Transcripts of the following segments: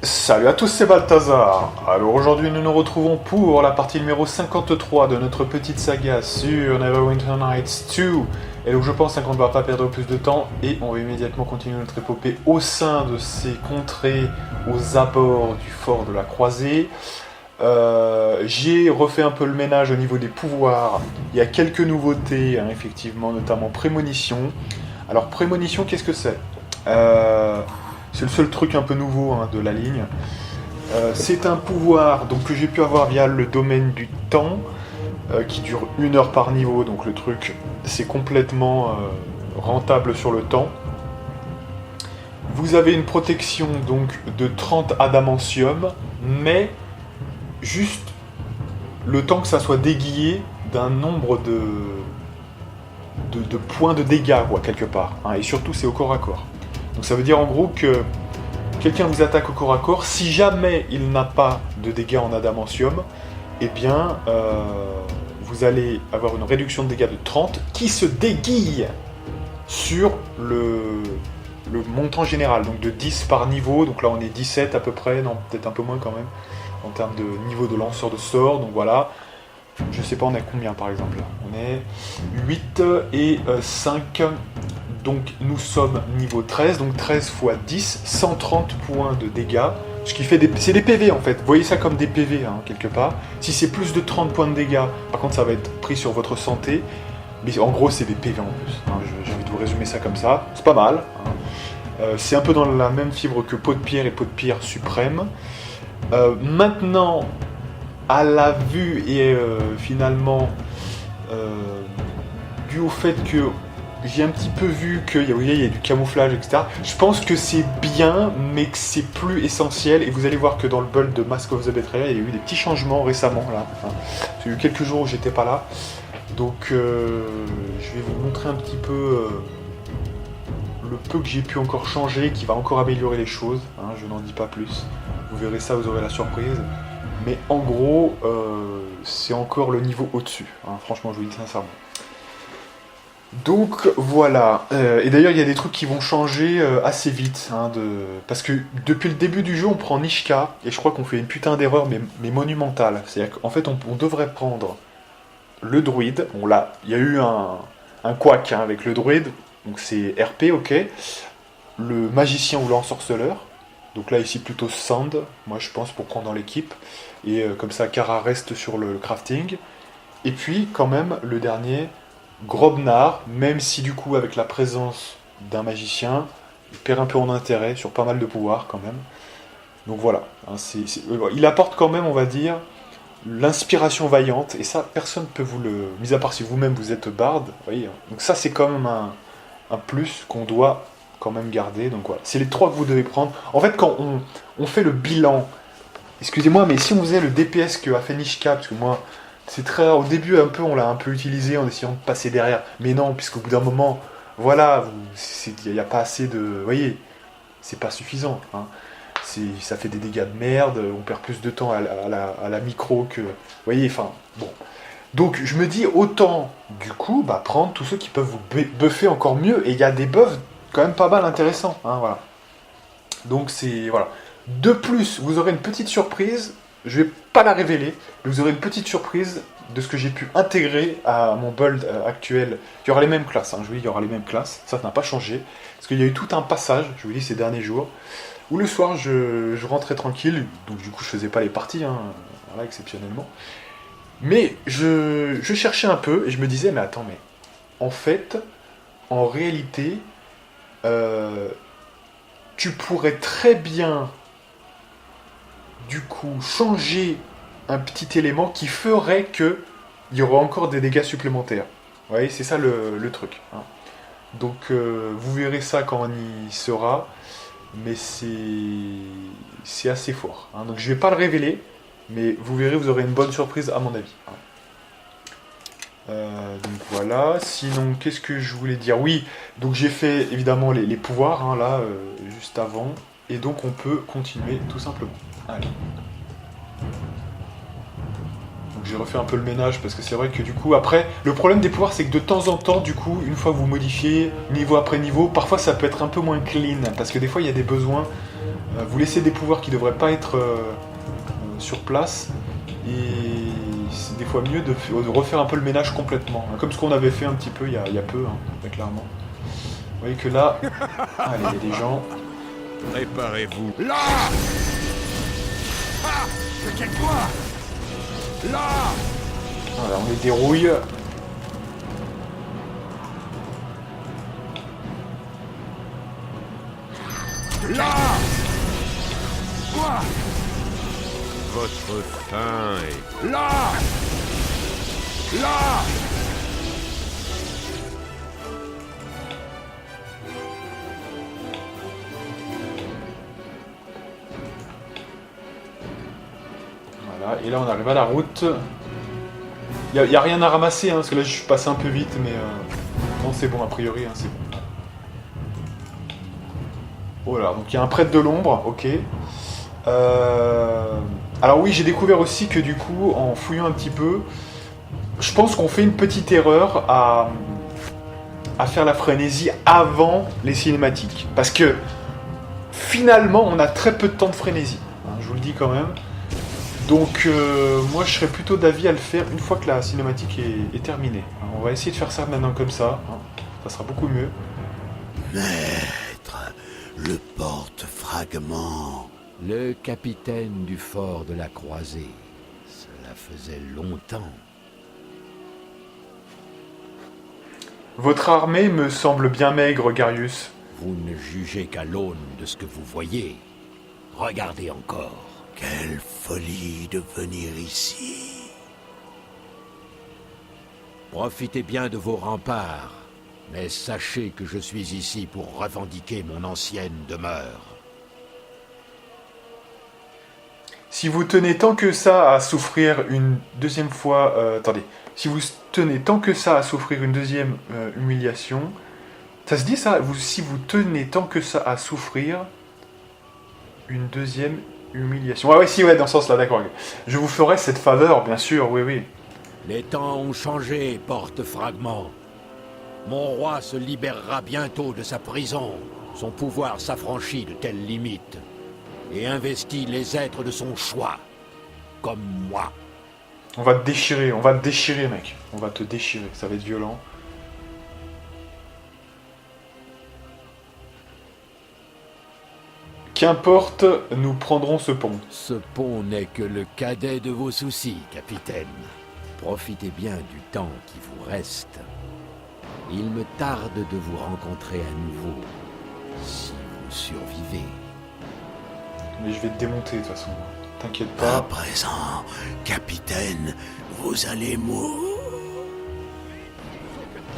Salut à tous, c'est Balthazar. Alors aujourd'hui nous nous retrouvons pour la partie numéro 53 de notre petite saga sur Neverwinter Nights 2. Et donc je pense qu'on ne va pas perdre plus de temps et on va immédiatement continuer notre épopée au sein de ces contrées aux abords du fort de la Croisée. J'ai refait un peu le ménage au niveau des pouvoirs. Il y a quelques nouveautés, hein, effectivement, notamment prémonition. Alors prémonition, qu'est-ce que c'est C'est le seul truc un peu nouveau, hein, de la ligne. C'est un pouvoir donc, que j'ai pu avoir via le domaine du temps, qui dure 1 heure par niveau, donc le truc c'est complètement rentable sur le temps. Vous avez une protection donc de 30 adamantium, mais juste le temps que ça soit déguillé d'un nombre de points de dégâts, quoi, quelque part, hein, et surtout c'est au corps à corps. Donc ça veut dire en gros que quelqu'un vous attaque au corps à corps, si jamais il n'a pas de dégâts en adamantium, eh bien vous allez avoir une réduction de dégâts de 30 qui se déguille sur le montant général, donc de 10 par niveau, donc là on est 17 à peu près, non peut-être un peu moins quand même, en termes de niveau de lanceur de sort, donc voilà. Je sais pas on est à combien par exemple là. On est 8 et 5. Donc nous sommes niveau 13, donc 13 x 10, 130 points de dégâts, ce qui fait c'est des PV en fait, vous voyez ça comme des PV, hein, quelque part. Si c'est plus de 30 points de dégâts, par contre ça va être pris sur votre santé, mais en gros c'est des PV en plus, hein. J'ai envie de vous résumer ça comme ça, c'est pas mal, hein. C'est un peu dans la même fibre que Peau de Pierre et Peau de Pierre Suprême. Maintenant, à la vue et finalement, dû au fait que j'ai un petit peu vu qu'il y a du camouflage, etc. Je pense que c'est bien, mais que c'est plus essentiel. Et vous allez voir que dans le build de Mask of the Betrayer, il y a eu des petits changements récemment. Là. Il y a eu quelques jours où j'étais pas là. Donc je vais vous montrer un petit peu le peu que j'ai pu encore changer, qui va encore améliorer les choses. Hein, je n'en dis pas plus. Vous verrez ça, vous aurez la surprise. Mais en gros, c'est encore le niveau au-dessus. Hein, franchement, je vous le dis sincèrement. Donc voilà, et d'ailleurs il y a des trucs qui vont changer assez vite, hein, parce que depuis le début du jeu on prend Nishka, et je crois qu'on fait une putain d'erreur mais monumentale. C'est-à-dire qu'en fait on devrait prendre le druide, il y a eu un couac, hein, avec le druide, donc c'est RP, ok, le magicien ou l'ensorceleur, donc là ici plutôt Sand, moi je pense pour prendre dans l'équipe, et comme ça Kara reste sur le crafting, et puis quand même le dernier... Grobnar, même si du coup avec la présence d'un magicien, il perd un peu en intérêt sur pas mal de pouvoirs quand même. Donc voilà, hein, il apporte quand même, on va dire, l'inspiration vaillante, et ça personne ne peut vous le... Mis à part si vous-même vous êtes barde, vous voyez, hein. Donc ça c'est quand même un plus qu'on doit quand même garder, donc voilà. C'est les 3 que vous devez prendre. En fait quand on fait le bilan, excusez-moi, mais si on faisait le DPS que a fait Nishka, parce que moi... C'est très rare. Au début, on l'a un peu utilisé en essayant de passer derrière. Mais non, puisqu'au bout d'un moment, voilà, il n'y a pas assez de... Vous voyez, c'est pas suffisant, hein. Ça fait des dégâts de merde, on perd plus de temps à la micro que... Vous voyez, enfin, bon. Donc, je me dis, autant, du coup, prendre tous ceux qui peuvent vous buffer encore mieux. Et il y a des buffs quand même pas mal intéressants, hein, voilà. Donc, c'est... Voilà. De plus, vous aurez une petite surprise... Je vais pas la révéler, mais vous aurez une petite surprise de ce que j'ai pu intégrer à mon build actuel. Il y aura les mêmes classes, hein, je vous dis, il y aura les mêmes classes, ça n'a pas changé. Parce qu'il y a eu tout un passage, je vous dis, ces derniers jours, où le soir je rentrais tranquille, donc du coup je faisais pas les parties, hein, voilà, exceptionnellement. Mais je cherchais un peu et je me disais, mais attends, mais en fait, en réalité, tu pourrais très bien... du coup, changer un petit élément qui ferait qu'il y aura encore des dégâts supplémentaires. Vous voyez, c'est ça le truc, hein. Donc, vous verrez ça quand on y sera, mais c'est assez fort, hein. Donc, je ne vais pas le révéler, mais vous verrez, vous aurez une bonne surprise à mon avis, hein. Donc voilà, sinon, qu'est-ce que je voulais dire? Oui, donc j'ai fait évidemment les pouvoirs, hein, là, juste avant, et donc on peut continuer tout simplement. Allez. Donc j'ai refait un peu le ménage parce que c'est vrai que du coup après, le problème des pouvoirs c'est que de temps en temps du coup, une fois que vous modifiez niveau après niveau, parfois ça peut être un peu moins clean parce que des fois il y a des besoins vous laissez des pouvoirs qui ne devraient pas être sur place. Et c'est des fois mieux de refaire un peu le ménage complètement. Comme ce qu'on avait fait un petit peu il y a peu, hein, clairement. Vous voyez que là, allez, il y a des gens. Préparez-vous. Là ah, toi là. Voilà, on les dérouille. Là quoi. Votre fin est... Là. Là. Voilà, et là on arrive à la route. Il n'y a rien à ramasser, hein, parce que là je suis passé un peu vite, mais... Non, c'est bon, a priori, hein, c'est bon. Voilà, donc il y a un prêtre de l'ombre, ok. Alors oui, j'ai découvert aussi que du coup, en fouillant un petit peu, je pense qu'on fait une petite erreur à faire la frénésie avant les cinématiques. Parce que finalement, on a très peu de temps de frénésie, hein, je vous le dis quand même. Donc moi, je serais plutôt d'avis à le faire une fois que la cinématique est terminée. Alors, on va essayer de faire ça maintenant comme ça, hein. Ça sera beaucoup mieux. Maître, le porte-fragment. Le capitaine du fort de la Croisée. Cela faisait longtemps. Votre armée me semble bien maigre, Garius. Vous ne jugez qu'à l'aune de ce que vous voyez. Regardez encore. Quelle folie de venir ici. Profitez bien de vos remparts. Mais sachez que je suis ici pour revendiquer mon ancienne demeure. Si vous tenez tant que ça à souffrir une deuxième fois... attendez. Si vous tenez tant que ça à souffrir une deuxième humiliation... Ça se dit ça si vous tenez tant que ça à souffrir une deuxième humiliation... Ouais, si, ouais, dans ce sens-là, d'accord. Je vous ferai cette faveur, bien sûr, oui, oui. Les temps ont changé, porte-fragment. Mon roi se libérera bientôt de sa prison. Son pouvoir s'affranchit de telles limites. Et investit les êtres de son choix. Comme moi. On va te déchirer, mec. On va te déchirer, ça va être violent. Qu'importe, nous prendrons ce pont. Ce pont n'est que le cadet de vos soucis, capitaine. Profitez bien du temps qui vous reste. Il me tarde de vous rencontrer à nouveau, si vous survivez. Mais je vais te démonter de toute façon. T'inquiète À pas. présent, capitaine, vous allez mourir.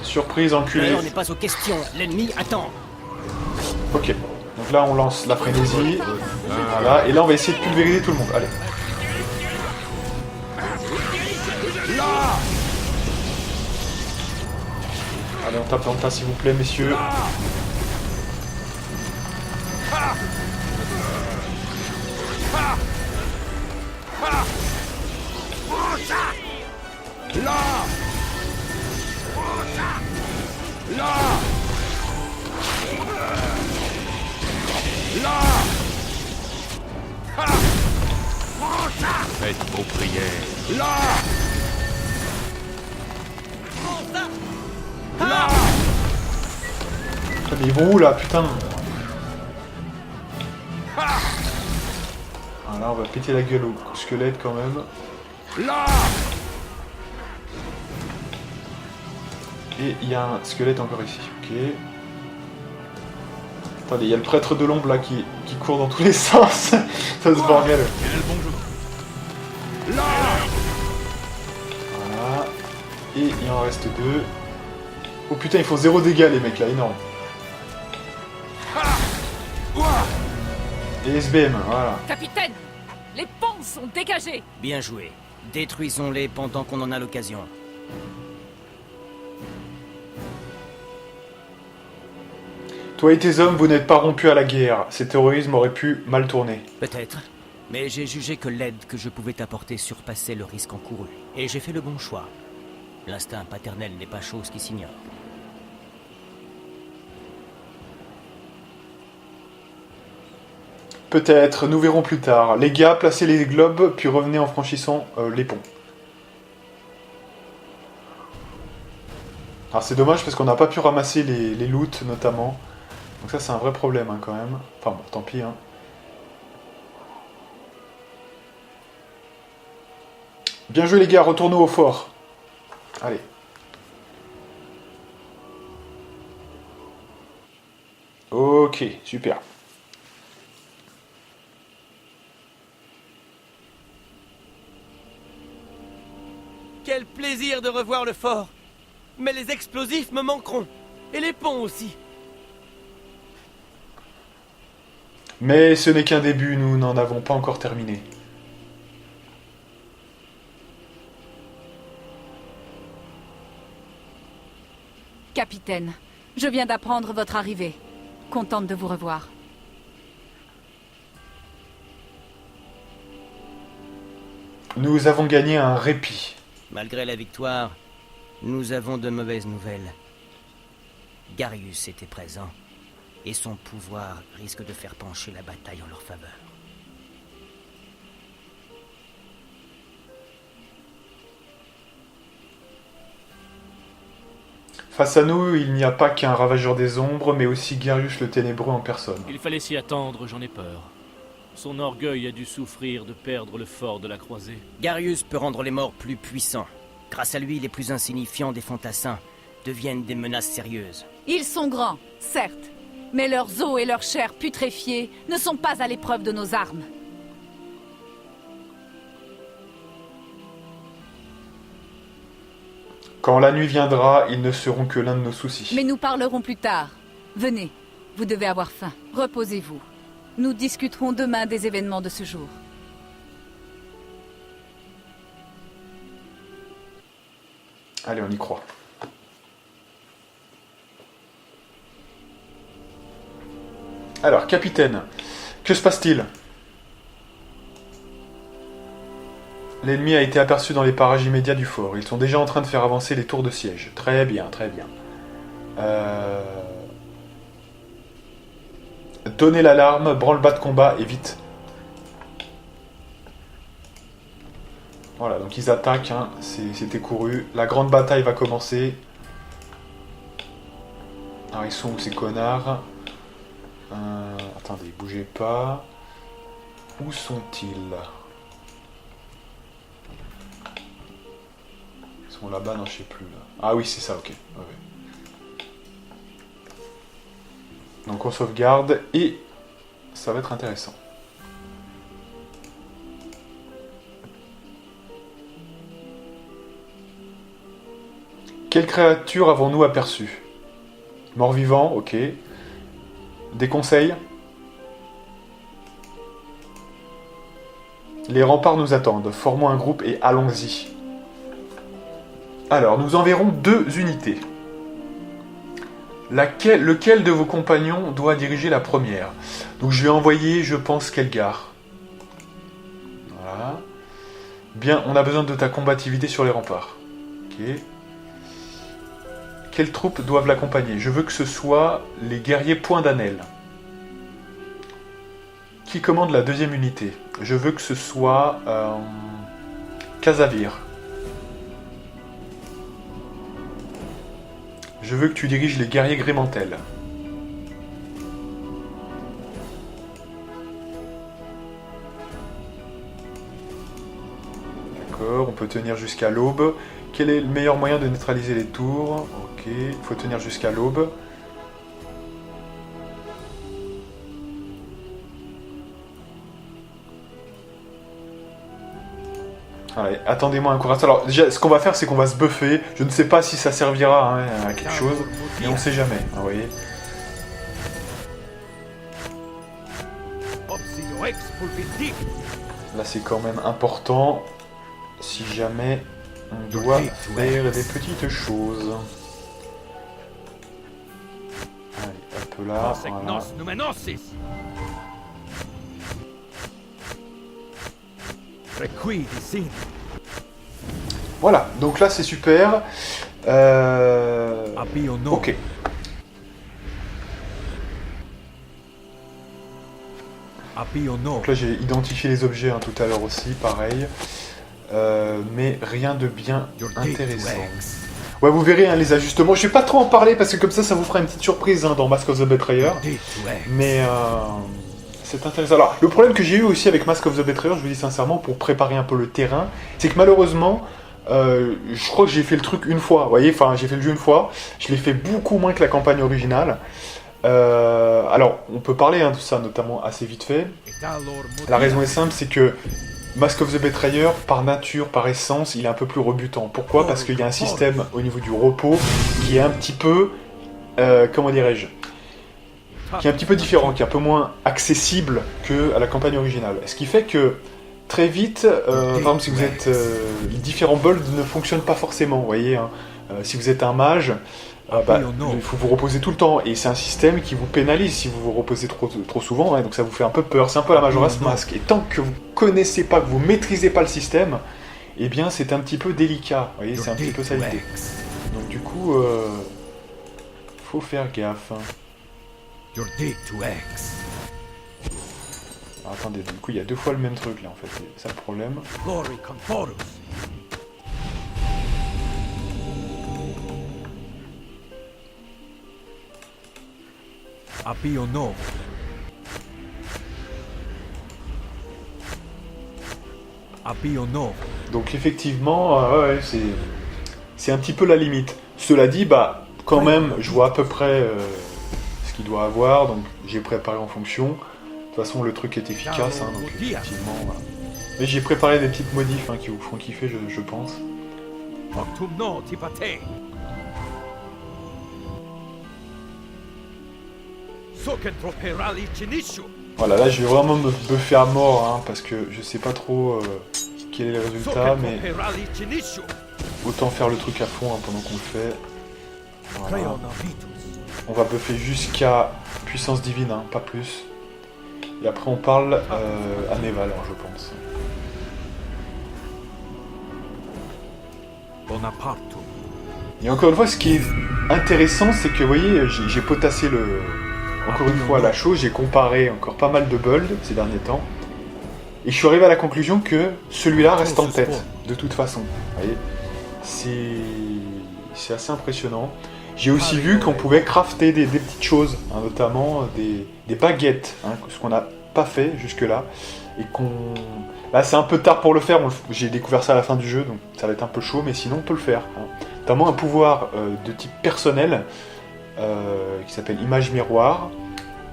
Surprise, enculé. On n'est pas aux questions. L'ennemi attend. Ok. Donc là, on lance la frénésie. Voilà. Et là, on va essayer de pulvériser tout le monde. Allez. Allez, on tape dans le tas, s'il vous plaît, messieurs. Faites vos prières. Putain, mais ils vont où là, putain? Voilà, on va péter la gueule au squelette quand même. Et il y a un squelette encore ici, ok. Attendez, il y a le prêtre de l'ombre là qui court dans tous les sens. Ça se bordel. Voilà. Et il en reste deux. Oh putain, il faut 0 dégâts les mecs là, énorme. Et SBM, voilà. Capitaine, les ponts sont dégagés. Bien joué. Détruisons-les pendant qu'on en a l'occasion. Toi et tes hommes, vous n'êtes pas rompus à la guerre. Ces terrorismes auraient pu mal tourner. Peut-être. Mais j'ai jugé que l'aide que je pouvais apporter surpassait le risque encouru. Et j'ai fait le bon choix. L'instinct paternel n'est pas chose qui s'ignore. Peut-être, nous verrons plus tard. Les gars, placez les globes, puis revenez en franchissant les ponts. Alors c'est dommage parce qu'on n'a pas pu ramasser les loots notamment. Donc ça c'est un vrai problème hein, quand même. Enfin bon, tant pis. Hein. Bien joué les gars, retournons au fort. Allez. Ok, super. Quel plaisir de revoir le fort. Mais les explosifs me manqueront. Et les ponts aussi. Mais ce n'est qu'un début, nous n'en avons pas encore terminé. Capitaine, je viens d'apprendre votre arrivée. Contente de vous revoir. Nous avons gagné un répit. Malgré la victoire, nous avons de mauvaises nouvelles. Garius était présent, et son pouvoir risque de faire pencher la bataille en leur faveur. Face à nous, il n'y a pas qu'un ravageur des ombres, mais aussi Garius le Ténébreux en personne. Il fallait s'y attendre, j'en ai peur. Son orgueil a dû souffrir de perdre le fort de la croisée. Garius peut rendre les morts plus puissants. Grâce à lui, les plus insignifiants des fantassins deviennent des menaces sérieuses. Ils sont grands, certes, mais leurs os et leur chair putréfiée ne sont pas à l'épreuve de nos armes. Quand la nuit viendra, ils ne seront que l'un de nos soucis. Mais nous parlerons plus tard. Venez, vous devez avoir faim. Reposez-vous. Nous discuterons demain des événements de ce jour. Allez, on y croit. Alors, capitaine, que se passe-t-il? L'ennemi a été aperçu dans les parages immédiats du fort. Ils sont déjà en train de faire avancer les tours de siège. Très bien, très bien. Donnez l'alarme, branle-bas de combat et vite. Voilà, donc ils attaquent, hein. C'était couru. La grande bataille va commencer. Alors ils sont où ces connards? Attendez, bougez pas. Où sont-ils? Ils sont là-bas, non, je sais plus. Là. Ah oui, c'est ça, ok. Ouais. Donc on sauvegarde et ça va être intéressant. Quelle créature avons-nous aperçue? Mort-vivant, ok. Des conseils? Les remparts nous attendent. Formons un groupe et allons-y. Alors, nous enverrons 2 unités. Lequel de vos compagnons doit diriger la première? Donc je vais envoyer, je pense, Kelgar. Voilà. Bien, on a besoin de ta combativité sur les remparts. Ok. Quelles troupes doivent l'accompagner? Je veux que ce soit les guerriers Point d'Annel. Qui commande la 2e unité? Je veux que ce soit Casavir. Je veux que tu diriges les guerriers Grémentel. D'accord, on peut tenir jusqu'à l'aube. Quel est le meilleur moyen de neutraliser les tours? Ok, il faut tenir jusqu'à l'aube. Allez, attendez-moi un courage. Alors, déjà, ce qu'on va faire, c'est qu'on va se buffer. Je ne sais pas si ça servira hein, à quelque chose, mais on ne sait jamais, hein, vous voyez. Là, c'est quand même important, si jamais on doit faire des petites choses. Allez, hop là, voilà. Voilà, donc là c'est super. Ok. Donc là, j'ai identifié les objets hein, tout à l'heure aussi, pareil. Mais rien de bien intéressant. Ouais, vous verrez hein, les ajustements. Je vais pas trop en parler parce que comme ça vous fera une petite surprise hein, dans Mask of the Betrayer. Mais c'est intéressant. Alors, le problème que j'ai eu aussi avec Mask of the Betrayer, je vous dis sincèrement, pour préparer un peu le terrain, c'est que malheureusement, je crois que j'ai fait le truc une fois. Vous voyez, enfin, j'ai fait le jeu une fois. Je l'ai fait beaucoup moins que la campagne originale. Alors, on peut parler hein, de ça, notamment assez vite fait. La raison est simple, c'est que Mask of the Betrayer, par nature, par essence, il est un peu plus rebutant. Pourquoi ? Parce qu'il y a un système au niveau du repos qui est un petit peu, comment dirais-je, qui est un petit peu différent, qui est un peu moins accessible que à la campagne originale. Ce qui fait que très vite, par exemple, si vous êtes les différents builds ne fonctionnent pas forcément. Vous voyez, hein. Si vous êtes un mage, il faut vous reposer tout le temps, et c'est un système qui vous pénalise si vous vous reposez trop souvent, hein, donc ça vous fait un peu peur. C'est un peu la Majora's Mask, et tant que vous connaissez pas, que vous maîtrisez pas le système, eh bien c'est un petit peu délicat, vous voyez, c'est un petit peu ça l'idée. Donc du coup, faut faire gaffe. Alors, attendez, du coup il y a 2 fois le même truc là en fait, c'est ça le problème. Donc effectivement, ouais, c'est un petit peu la limite. Cela dit, bah quand même, je vois à peu près ce qu'il doit avoir, donc j'ai préparé en fonction. De toute façon, le truc est efficace, hein, donc effectivement, voilà. Mais j'ai préparé des petites modifs hein, qui vous feront kiffer, je pense. Voilà, là je vais vraiment me buffer à mort, hein, parce que je sais pas trop quel est le résultat, mais autant faire le truc à fond hein, pendant qu'on le fait. Voilà. On va buffer jusqu'à puissance divine, hein, pas plus. Et après on parle à Neval, alors, je pense. Et encore une fois, ce qui est intéressant, c'est que vous voyez, j'ai potassé encore une fois la chose, j'ai comparé encore pas mal de builds ces derniers temps, et je suis arrivé à la conclusion que celui-là reste en tête, de toute façon. Vous voyez, c'est assez impressionnant. J'ai aussi vu qu'on pouvait crafter des petites choses, hein, notamment des baguettes, hein, ce qu'on n'a pas fait jusque-là, et qu'on... Là c'est un peu tard pour le faire, j'ai découvert ça à la fin du jeu, donc ça va être un peu chaud, mais sinon on peut le faire. Hein. Notamment un pouvoir de type personnel, qui s'appelle Image Miroir,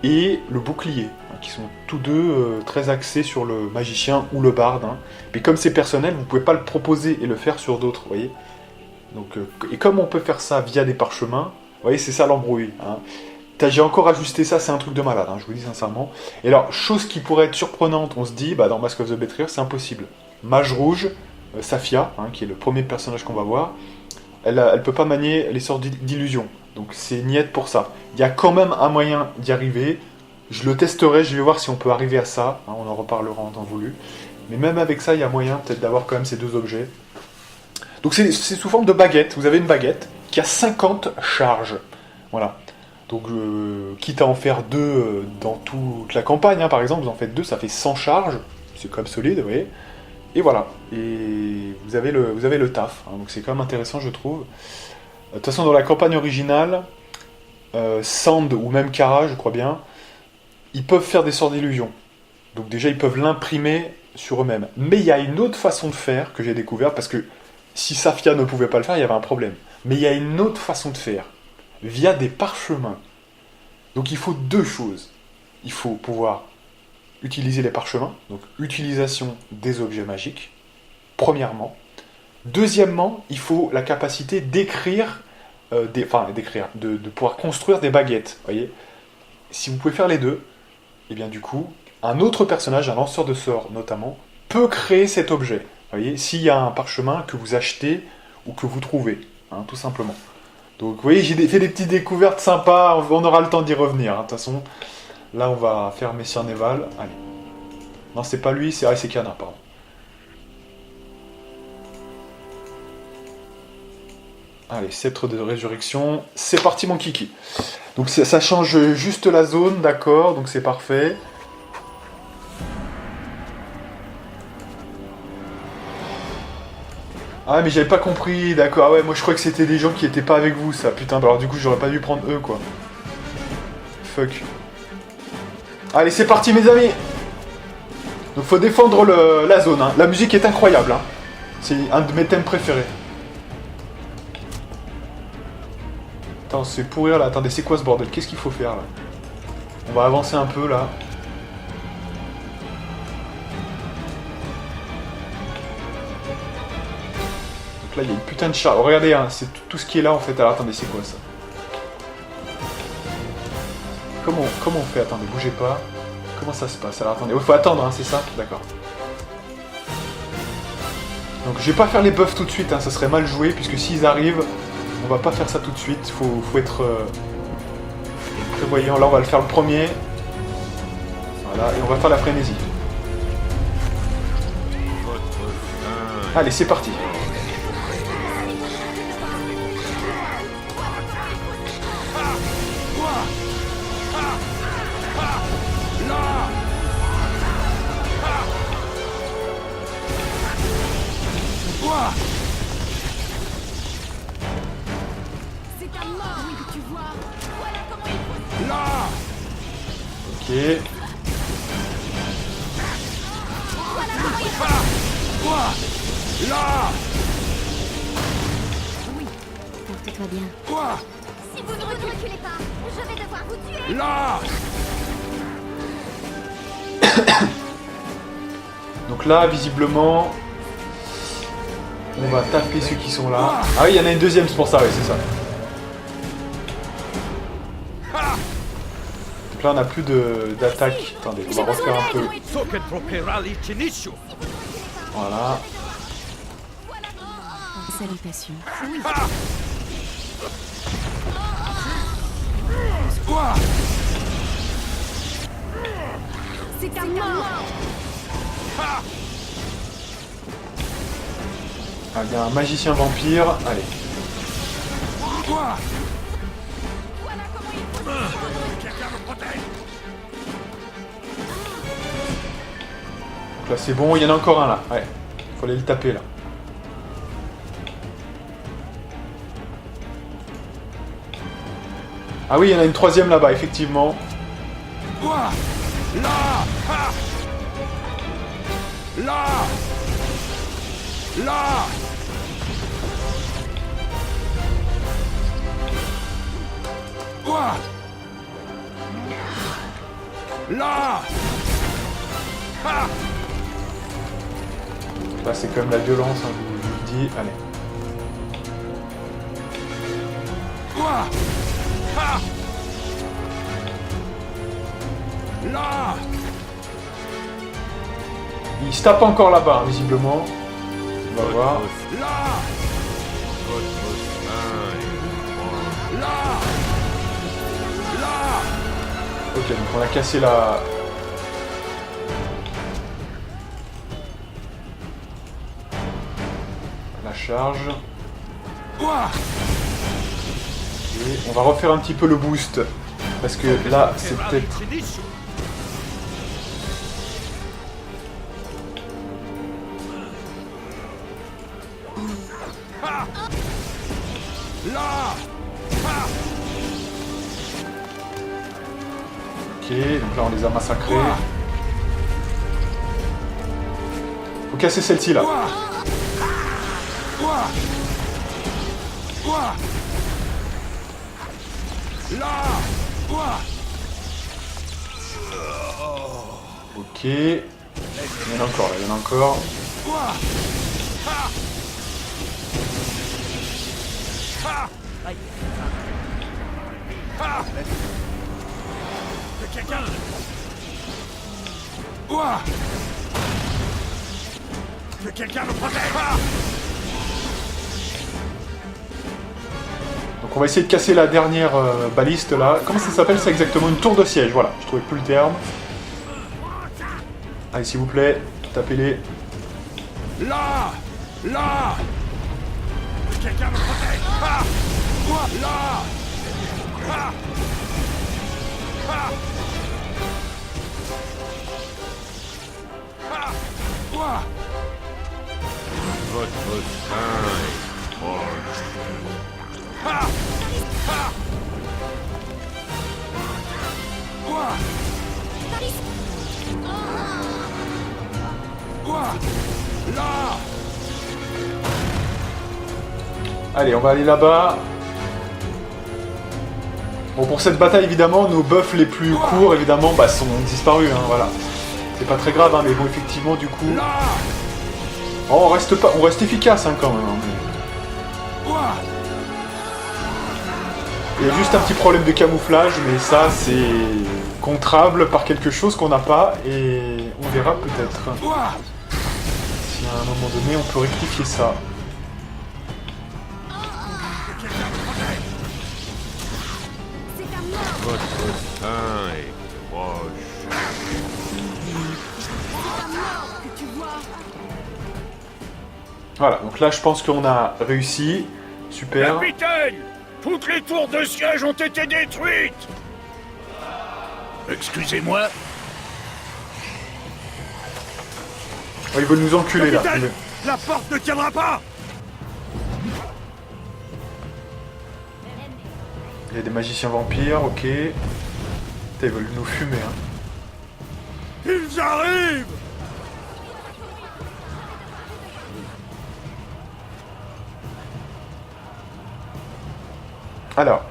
et le bouclier, hein, qui sont tous deux très axés sur le magicien ou le barde. Hein. Mais comme c'est personnel, vous pouvez pas le proposer et le faire sur d'autres, vous voyez. Donc, et comme on peut faire ça via des parchemins, vous voyez, c'est ça l'embrouille. Hein. J'ai encore ajusté ça, c'est un truc de malade, hein, je vous dis sincèrement. Et alors, chose qui pourrait être surprenante, on se dit, bah, dans Mask of the Betrayer, c'est impossible. Mage rouge, Safia, hein, qui est le premier personnage qu'on va voir, elle peut pas manier les sorts d'illusion. Donc c'est niette pour ça. Il y a quand même un moyen d'y arriver. Je le testerai, je vais voir si on peut arriver à ça. Hein, on en reparlera en temps voulu. Mais même avec ça, il y a moyen peut-être d'avoir quand même ces 2 objets. Donc c'est sous forme de baguette. Vous avez une baguette qui a 50 charges. Voilà. Donc quitte à en faire 2 dans toute la campagne, hein, par exemple, vous en faites 2, ça fait 100 charges. C'est quand même solide, vous voyez. Et voilà. Et vous avez le taf. Hein, donc c'est quand même intéressant, je trouve. De toute façon, dans la campagne originale, Sand ou même Kara, je crois bien, ils peuvent faire des sorts d'illusion. Donc déjà, ils peuvent l'imprimer sur eux-mêmes. Mais il y a une autre façon de faire que j'ai découvert, parce que si Safia ne pouvait pas le faire, il y avait un problème. Mais il y a une autre façon de faire, via des parchemins. Donc il faut 2 choses. Il faut pouvoir utiliser les parchemins, donc utilisation des objets magiques, premièrement. Deuxièmement, il faut la capacité d'écrire, de pouvoir construire des baguettes. Voyez, si vous pouvez faire les 2, et bien du coup, un autre personnage, un lanceur de sorts notamment, peut créer cet objet. Voyez, s'il y a un parchemin que vous achetez ou que vous trouvez, hein, tout simplement. Donc, vous voyez, j'ai fait des petites découvertes sympas. On aura le temps d'y revenir. Hein. De toute façon, là, on va faire Messire Neval. Allez. Non, c'est pas lui, c'est Kana, pardon. Allez, sceptre de résurrection. C'est parti, mon kiki. Donc, ça change juste la zone, d'accord. Donc, c'est parfait. Ah mais j'avais pas compris, d'accord. Ah ouais, moi je croyais que c'était des gens qui étaient pas avec vous, ça. Putain, bah alors du coup j'aurais pas dû prendre eux, quoi. Fuck. Allez, c'est parti, mes amis. Donc faut défendre la zone, hein. La musique est incroyable, hein. C'est un de mes thèmes préférés. Attends, c'est pourrir là. Attendez, c'est quoi ce bordel? Qu'est-ce qu'il faut faire là? On va avancer un peu là. Donc là, il y a une putain de char. Oh, regardez, hein, c'est tout ce qui est là en fait. Alors attendez, c'est quoi ça? Comment on fait? Attendez, bougez pas. Comment ça se passe? Alors attendez, il faut attendre, hein, c'est ça? D'accord. Donc je vais pas faire les buffs tout de suite, hein, ça serait mal joué, puisque s'ils arrivent, on va pas faire ça tout de suite. Faut être prévoyant. Là, on va le faire le premier. Voilà, et on va faire la frénésie. Allez, c'est parti. C'est ta mort, oui, que tu vois. Voilà comment il faut. Là. Ok. Quoi? Là. Oui, porte-toi bien. Quoi? Si vous ne reculez pas, je vais devoir vous tuer. Là. Donc là, visiblement, on va taper ceux qui sont là. Ah oui, il y en a une deuxième, c'est pour ça, oui, c'est ça. Donc là, on n'a plus d'attaque. Attendez, on va refaire un peu. Voilà. Salutations. Quoi? C'est ta mort. Ah, il y a un magicien vampire. Allez. Quoi? Voilà comment il faut. Quelqu'un me protège. Donc là, c'est bon. Il y en a encore un là. Ouais. Faut aller le taper là. Ah oui, il y en a une troisième là-bas, effectivement. Quoi? Là. Là. Là. Quoi? Là. Là, c'est quand même la violence, hein, je vous le dis. Allez. Quoi? Là. Il se tape encore là-bas, hein, visiblement. On va voir. Là. Votre sein est là. Là. Ok, donc on a cassé la charge. Quoi? Et on va refaire un petit peu le boost. Parce que là, c'est peut-être... Là. Ok, donc là on les a massacrés. Faut casser celle-ci là. Quoi? Quoi? Là. Quoi? Ok. Il y en a encore là, il y en a encore. Quoi? Quelqu'un? Quoi? Que quelqu'un me protège! Donc on va essayer de casser la dernière baliste là. Comment ça s'appelle ça exactement? Une tour de siège, voilà. Je trouvais plus le terme. Allez, s'il vous plaît, tapez-les. Là! Là! Que quelqu'un me protège! Quoi? Là! Quoi? Votre sein Allez, on va aller là-bas. Bon, pour cette bataille, évidemment, nos buffs les plus courts, évidemment, bah, sont disparus, hein, voilà. C'est pas très grave, hein, mais bon, effectivement, du coup... Oh, on reste efficace, hein, quand même. Hein, Il y a juste un petit problème de camouflage, mais ça, c'est contrable par quelque chose qu'on n'a pas, et on verra peut-être. Si à un moment donné, on peut rectifier ça. Votre fin est proche. Voilà, donc là, je pense qu'on a réussi. Super. Capitaine! Toutes les tours de siège ont été détruites! Excusez-moi? Oh, ils veulent nous enculer, là. Capitaine! La porte ne tiendra pas! Il y a des magiciens vampires, ok. Putain, ils veulent nous fumer, hein. Ils arrivent! Alors,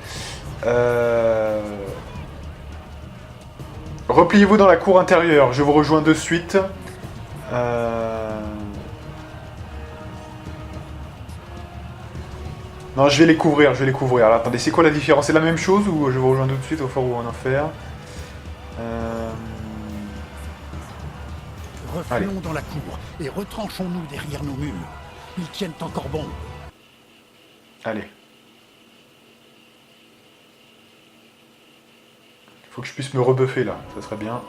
repliez-vous dans la cour intérieure, je vous rejoins de suite. Non, je vais les couvrir, Alors, attendez, c'est quoi la différence? C'est la même chose ou je vous rejoins tout de suite au fort où on en enfer? Reculons dans la cour et retranchons-nous derrière nos murs. Ils tiennent encore bon. Allez. Faut que je puisse me rebuffer là, ça serait bien.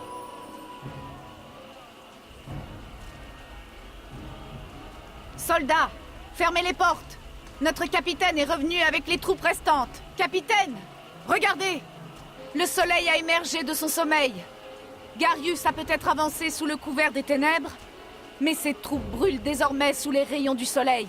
Soldats, fermez les portes. Notre capitaine est revenu avec les troupes restantes. Capitaine, regardez. Le soleil a émergé de son sommeil. Garius a peut-être avancé sous le couvert des ténèbres, mais ses troupes brûlent désormais sous les rayons du soleil.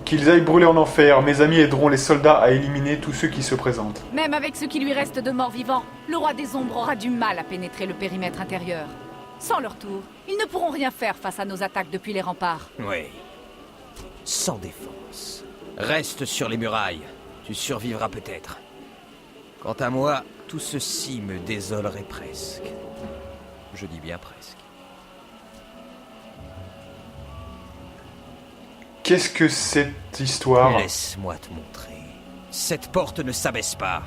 Qu'ils aillent brûler en enfer, mes amis aideront les soldats à éliminer tous ceux qui se présentent. Même avec ce qui lui reste de morts vivants, le roi des ombres aura du mal à pénétrer le périmètre intérieur. Sans leur tour, ils ne pourront rien faire face à nos attaques depuis les remparts. Oui. Sans défense. Reste sur les murailles. Tu survivras peut-être. Quant à moi, tout ceci me désolerait presque. Je dis bien presque. Qu'est-ce que cette histoire? Laisse-moi te montrer. Cette porte ne s'abaisse pas.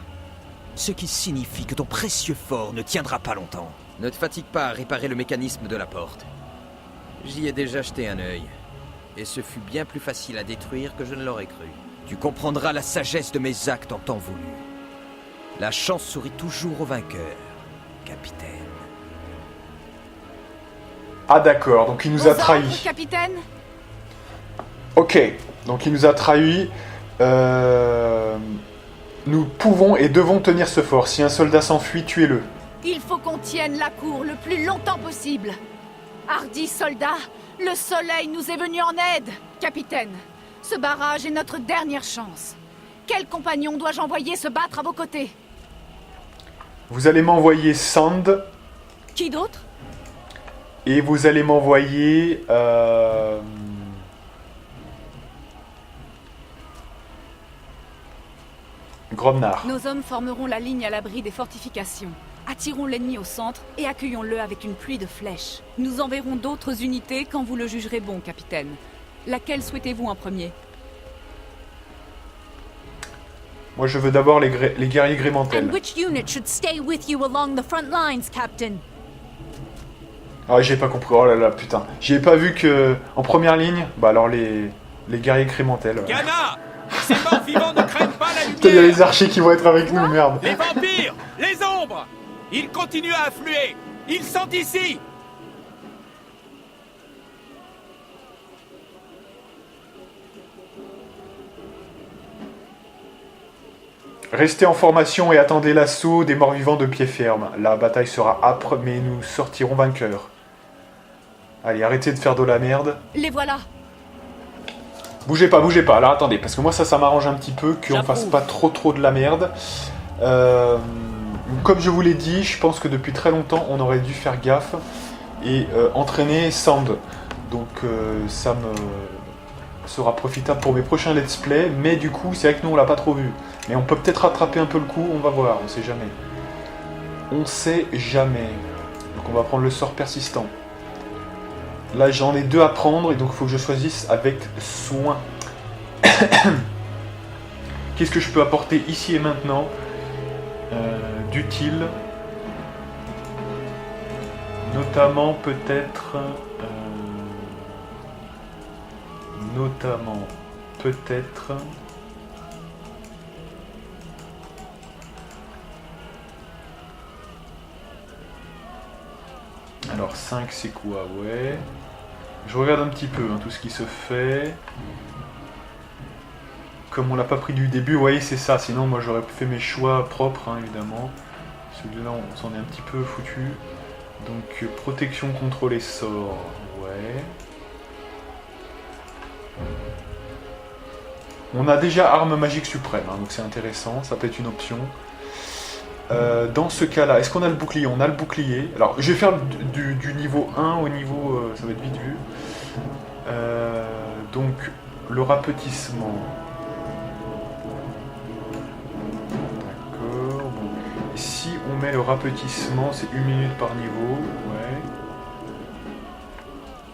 Ce qui signifie que ton précieux fort ne tiendra pas longtemps. Ne te fatigue pas à réparer le mécanisme de la porte. J'y ai déjà jeté un œil. Et ce fut bien plus facile à détruire que je ne l'aurais cru. Tu comprendras la sagesse de mes actes en temps voulu. La chance sourit toujours au vainqueur, capitaine. Ah d'accord, donc il nous a trahis. Capitaine ? Ok, donc il nous a trahis. Nous pouvons et devons tenir ce fort. Si un soldat s'enfuit, tuez-le. Il faut qu'on tienne la cour le plus longtemps possible. Hardis soldats, le soleil nous est venu en aide. Capitaine, ce barrage est notre dernière chance. Quel compagnon dois-je envoyer se battre à vos côtés? Vous allez m'envoyer Sand. Qui d'autre? Et vous allez m'envoyer... Gromnar. Nos hommes formeront la ligne à l'abri des fortifications. Attirons l'ennemi au centre et accueillons-le avec une pluie de flèches. Nous enverrons d'autres unités quand vous le jugerez bon, capitaine. Laquelle souhaitez-vous en premier? Moi, je veux d'abord les guerriers grémentels. And which unit should stay with you along the front lines, Captain? Ah, j'ai pas compris. Oh là là, putain. J'y pas vu que en première ligne. Bah alors les guerriers grémentels. Gamma! Ces morts vivants ne craignent pas la lumière! Putain, il y a les archers qui vont être avec nous, merde. Les vampires! Les ombres! Ils continuent à affluer! Ils sont ici! Restez en formation et attendez l'assaut des morts-vivants de pied ferme. La bataille sera âpre, mais nous sortirons vainqueurs. Allez, arrêtez de faire de la merde. Les voilà. Bougez pas. Alors attendez, parce que moi ça m'arrange un petit peu qu'on fasse pas trop de la merde. Comme je vous l'ai dit, je pense que depuis très longtemps on aurait dû faire gaffe et entraîner Sand. Donc ça me sera profitable pour mes prochains let's play, mais du coup c'est vrai que nous on l'a pas trop vu. Mais on peut peut-être rattraper un peu le coup, on va voir, on sait jamais. On sait jamais. Donc on va prendre le sort persistant. Là j'en ai 2 à prendre et donc il faut que je choisisse avec soin. Qu'est-ce que je peux apporter ici et maintenant d'utile? Notamment peut-être... Alors 5 c'est quoi? Ouais. Je regarde un petit peu hein, tout ce qui se fait. Comme on l'a pas pris du début, vous voyez c'est ça. Sinon moi j'aurais fait mes choix propres hein, évidemment. Celui-là on s'en est un petit peu foutu. Donc protection contre les sorts. Ouais. On a déjà arme magique suprême, hein, donc c'est intéressant, ça peut être une option. Dans ce cas-là, est-ce qu'on a le bouclier? On a le bouclier. Alors, je vais faire du niveau 1 au niveau... ça va être vite vu. Donc, le rapetissement. D'accord. Bon. Si on met le rapetissement, c'est 1 minute par niveau. Ouais.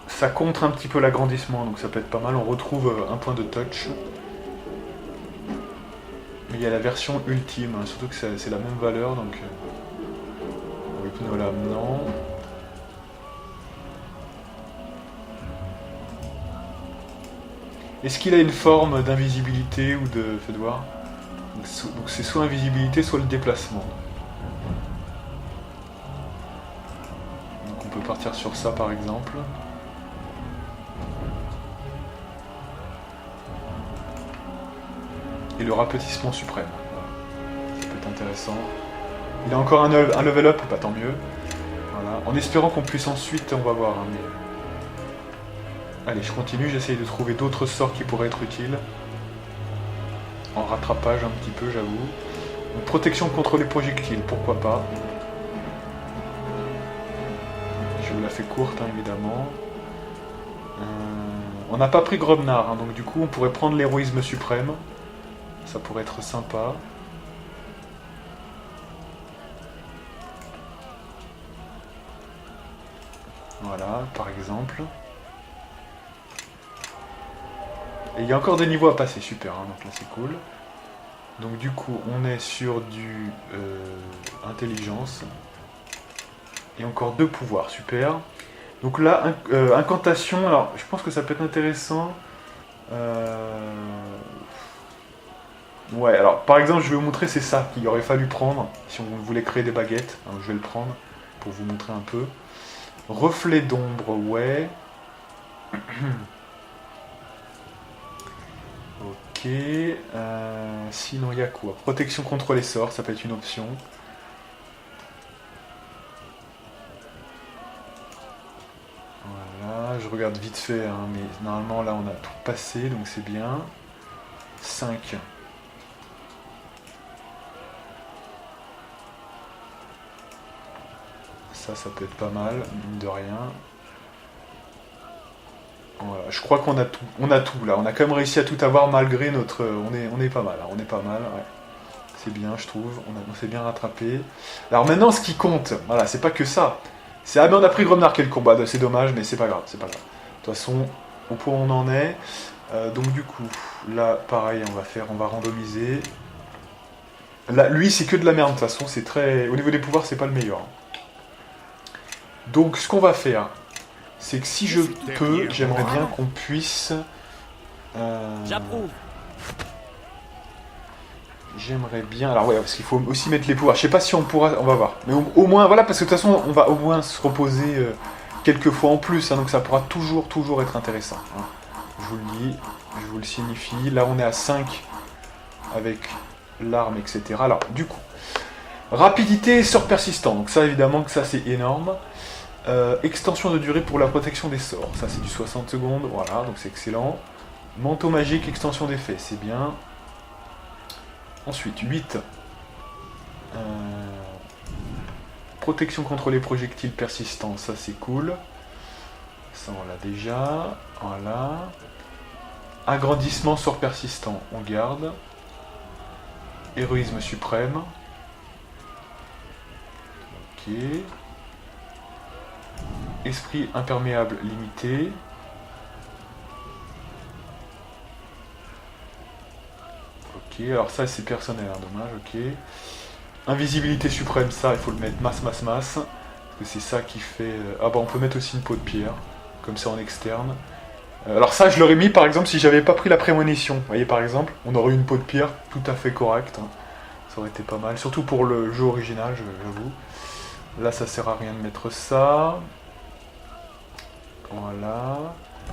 Ça contre un petit peu l'agrandissement, donc ça peut être pas mal. On retrouve un point de touch. Mais il y a la version ultime, hein, surtout que c'est la même valeur, donc... avec nos lames, non. Est-ce qu'il a une forme d'invisibilité ou de... Faites voir. Donc c'est soit invisibilité, soit le déplacement. Donc on peut partir sur ça par exemple. Et le rapetissement suprême. Voilà. Ça peut être intéressant. Il a encore un level up, pas tant mieux. Voilà. En espérant qu'on puisse ensuite, on va voir. Hein, mais... Allez, je continue, j'essaye de trouver d'autres sorts qui pourraient être utiles. En rattrapage un petit peu, j'avoue. Donc, protection contre les projectiles, pourquoi pas. Je vous la fais courte, hein, évidemment. On n'a pas pris Grobnar, hein, donc du coup on pourrait prendre l'héroïsme suprême. Ça pourrait être sympa. Voilà, par exemple. Et il y a encore des niveaux à passer, super, hein, donc là c'est cool. Donc du coup, on est sur du intelligence. Et encore 2 pouvoirs, super. Donc là, incantation, alors je pense que ça peut être intéressant. Ouais, alors par exemple, je vais vous montrer, c'est ça qu'il aurait fallu prendre si on voulait créer des baguettes. Donc, je vais le prendre pour vous montrer un peu. Reflet d'ombre, ouais. Ok. Sinon, il y a quoi? Protection contre les sorts, ça peut être une option. Voilà, je regarde vite fait, hein, mais normalement là on a tout passé, donc c'est bien. 5. Ça peut être pas mal, mine de rien. Voilà, je crois qu'on a tout. On a tout là, on a quand même réussi à tout avoir malgré notre... On est pas mal, hein, on est pas mal, ouais. C'est bien, je trouve, on s'est bien rattrapé. Alors maintenant, ce qui compte, voilà, c'est pas que ça. C'est, ah mais on a pris Grobnar quel combat, c'est dommage, mais c'est pas grave, c'est pas grave. De toute façon, au point où on en est. Donc du coup, là, pareil, on va randomiser. Là, lui, c'est que de la merde, de toute façon, c'est très... Au niveau des pouvoirs, c'est pas le meilleur. Donc, ce qu'on va faire, c'est que si je peux, j'aimerais bien qu'on puisse... J'approuve. J'aimerais bien... Alors ouais, parce qu'il faut aussi mettre les pouvoirs. Je sais pas si on pourra... On va voir. Mais au moins, voilà, parce que de toute façon, on va au moins se reposer quelques fois en plus. Hein, donc ça pourra toujours être intéressant. Hein. Je vous le dis, je vous le signifie. Là, on est à 5 avec l'arme, etc. Alors, du coup, rapidité, sort persistant. Donc ça, évidemment, que ça, c'est énorme. Extension de durée pour la protection des sorts. Ça, c'est du 60 secondes. Voilà, donc c'est excellent. Manteau magique, extension d'effet, c'est bien. Ensuite, 8. Protection contre les projectiles persistants, ça c'est cool. Ça on l'a déjà. Voilà. Agrandissement sort persistant, on garde. Héroïsme suprême. Ok. Esprit imperméable limité. Ok, alors ça c'est personnel, hein, dommage, ok. Invisibilité suprême, ça il faut le mettre masse. Parce que c'est ça qui fait... Ah bah on peut mettre aussi une peau de pierre, comme ça en externe. Alors ça je l'aurais mis par exemple si j'avais pas pris la prémonition. Vous voyez par exemple, on aurait eu une peau de pierre tout à fait correcte. Hein. Ça aurait été pas mal, surtout pour le jeu original, j'avoue. Là ça sert à rien de mettre ça. Voilà.